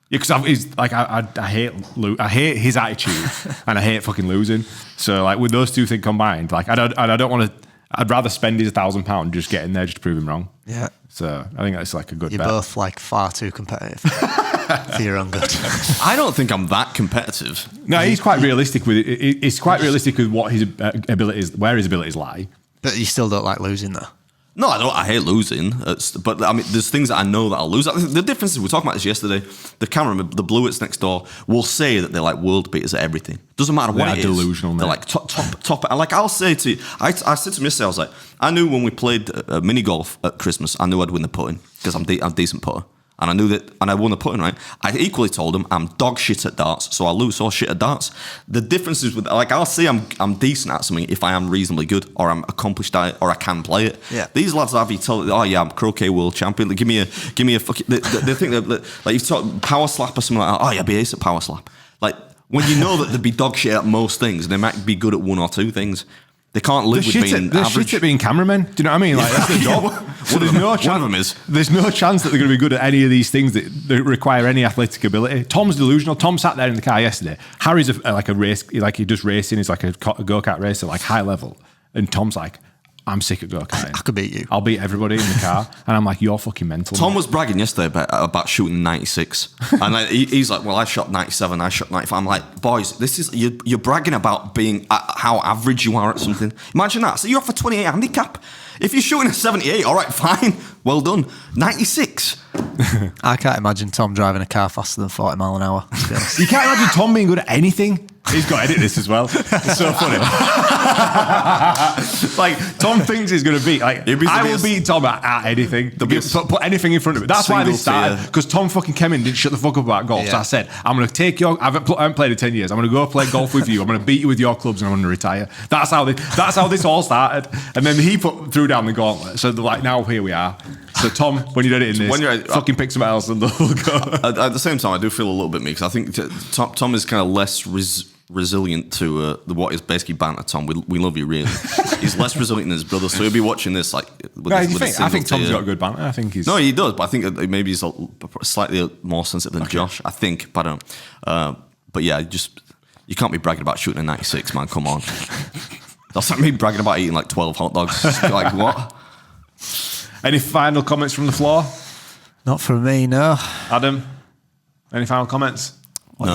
Yeah, because he's like, I hate his attitude and I hate fucking losing. So like with those two things combined, like I don't want to. I'd rather spend his £1,000 just getting there just to prove him wrong. Yeah. So I think that's like a good You're bet. both like far too competitive for your own good. I don't think I'm that competitive. No, he's quite realistic with it. He's quite realistic with what his abilities, where his abilities lie. But you still don't like losing, though. No, I don't. I hate losing. But I mean, there's things that I know that I'll lose. The difference is, we were talking about this yesterday. The cameraman, the Bluets next door, will say that they're like world beaters at everything. Doesn't matter what They it are is. delusional, They're mate. like top. Like I'll say to you, I said to him yesterday, I was like, I knew when we played mini golf at Christmas, I knew I'd win the putting because I'm a decent putter. And I knew that, and I won the putting, right? I equally told him I'm dog shit at darts, so I lose all shit at darts. The difference is with, like, I'll say I'm decent at something if I am reasonably good, or I'm accomplished at it, or I can play it. Yeah. These lads have you told, oh yeah, I'm croquet world champion. Like, give me a fucking. They think that like you've taught power slap or something like that. Oh yeah, be ace at power slap. Like when you know that they'd be dog shit at most things, they might be good at 1 or 2 things. They can't live with being They're average. shit at being cameramen. Do you know what I mean? Like that's the job. So there's no chance. One of them is. There's no chance that they're going to be good at any of these things that require any athletic ability. Tom's delusional. Tom sat there in the car yesterday. Harry's like a race, like he does racing. He's like a go-kart racer, like high level. And Tom's like, I'm sick of go-karting. I could beat you. I'll beat everybody in the car. And I'm like, you're fucking mental. Tom man. was bragging yesterday about shooting 96, and he's like, "Well, I shot 97, I shot 95." I'm like, "Boys, this is you're bragging about being how average you are at something. Imagine that. So you're off a 28 handicap. If you're shooting a 78, all right, fine, well done. 96. I can't imagine Tom driving a car faster than 40 mile an hour. To be honest. You can't imagine Tom being good at anything. He's got to edit this as well. It's so funny. Like Tom thinks he's going to beat. Like I will beat Tom at anything. Put anything in front of me. That's why this started. Because Tom fucking came in, didn't shut the fuck up about golf. Yeah. So I said, I'm going to take your. I haven't played in 10 years. I'm going to go play golf with you. I'm going to beat you with your clubs, and I'm going to retire. That's how this all started. And then he threw down the gauntlet. So like now here we are. So Tom, when you're editing this, fucking pick something else and they'll go. At the same time, I do feel a little bit me because I think Tom is kind of less resilient to what is basically banter. Tom, we love you really. He's less resilient than his brother, so he'll be watching this like. I think Tom's got good banter. I think he's. No, he does, but I think that maybe he's slightly more sensitive than Josh. I think, but I don't. But yeah, you can't be bragging about shooting a 96, man. Come on. That's like me bragging about eating like 12 hot dogs. Like what? Any final comments from the floor? Not from me, no. Adam, any final comments? What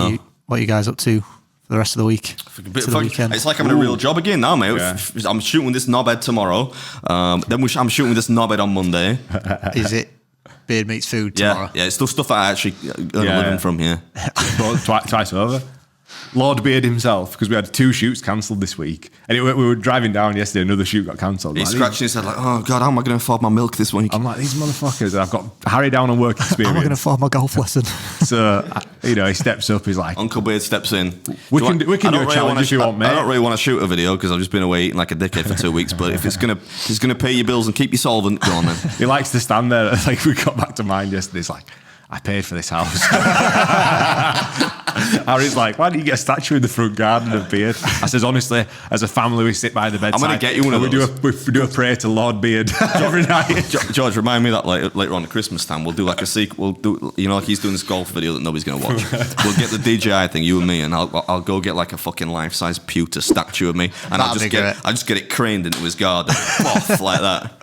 are you guys up to for the rest of the week? To the weekend? It's like having a real job again now, mate. Yeah. I'm shooting this knobhead tomorrow. Then I'm shooting this knobhead on Monday. Is it beard meets food tomorrow? Yeah, it's the stuff that I actually earn a living from here. Twice over. Lord Beard himself, because we had 2 shoots cancelled this week. And we were driving down yesterday, another shoot got cancelled. He's scratching his head like, oh God, how am I going to afford my milk this week? I'm like, these motherfuckers. And I've got Harry down on work experience. How am I going to afford my golf lesson? So, he steps up. He's like, Uncle Beard steps in. We can do a challenge if you want, mate. I don't really want to shoot a video because I've just been away eating like a dickhead for 2 weeks. But if it's gonna pay your bills and keep you solvent, go on then. He likes to stand there. Like we got back to mind yesterday. It's like, I paid for this house. Harry's like, why don't you get a statue in the front garden of Beard? I says, honestly, as a family, we sit by the bedside. I'm going to get you one of those. We do a prayer to Lord Beard every night. George, remind me that later on at Christmas time, we'll do like a sequel. We'll do, like he's doing this golf video that nobody's going to watch. We'll get the DJI thing, you and me, and I'll go get like a fucking life-size pewter statue of me, and I'll just get it craned into his garden, off like that.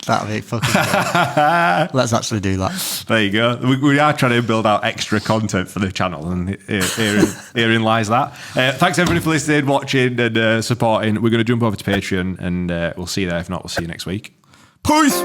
That'd be fucking great. Let's actually do that. There you go. We are trying to build out extra content for the channel, and herein lies that. Thanks everybody for listening, watching, and supporting. We're going to jump over to Patreon, and we'll see you there. If not, we'll see you next week. Peace.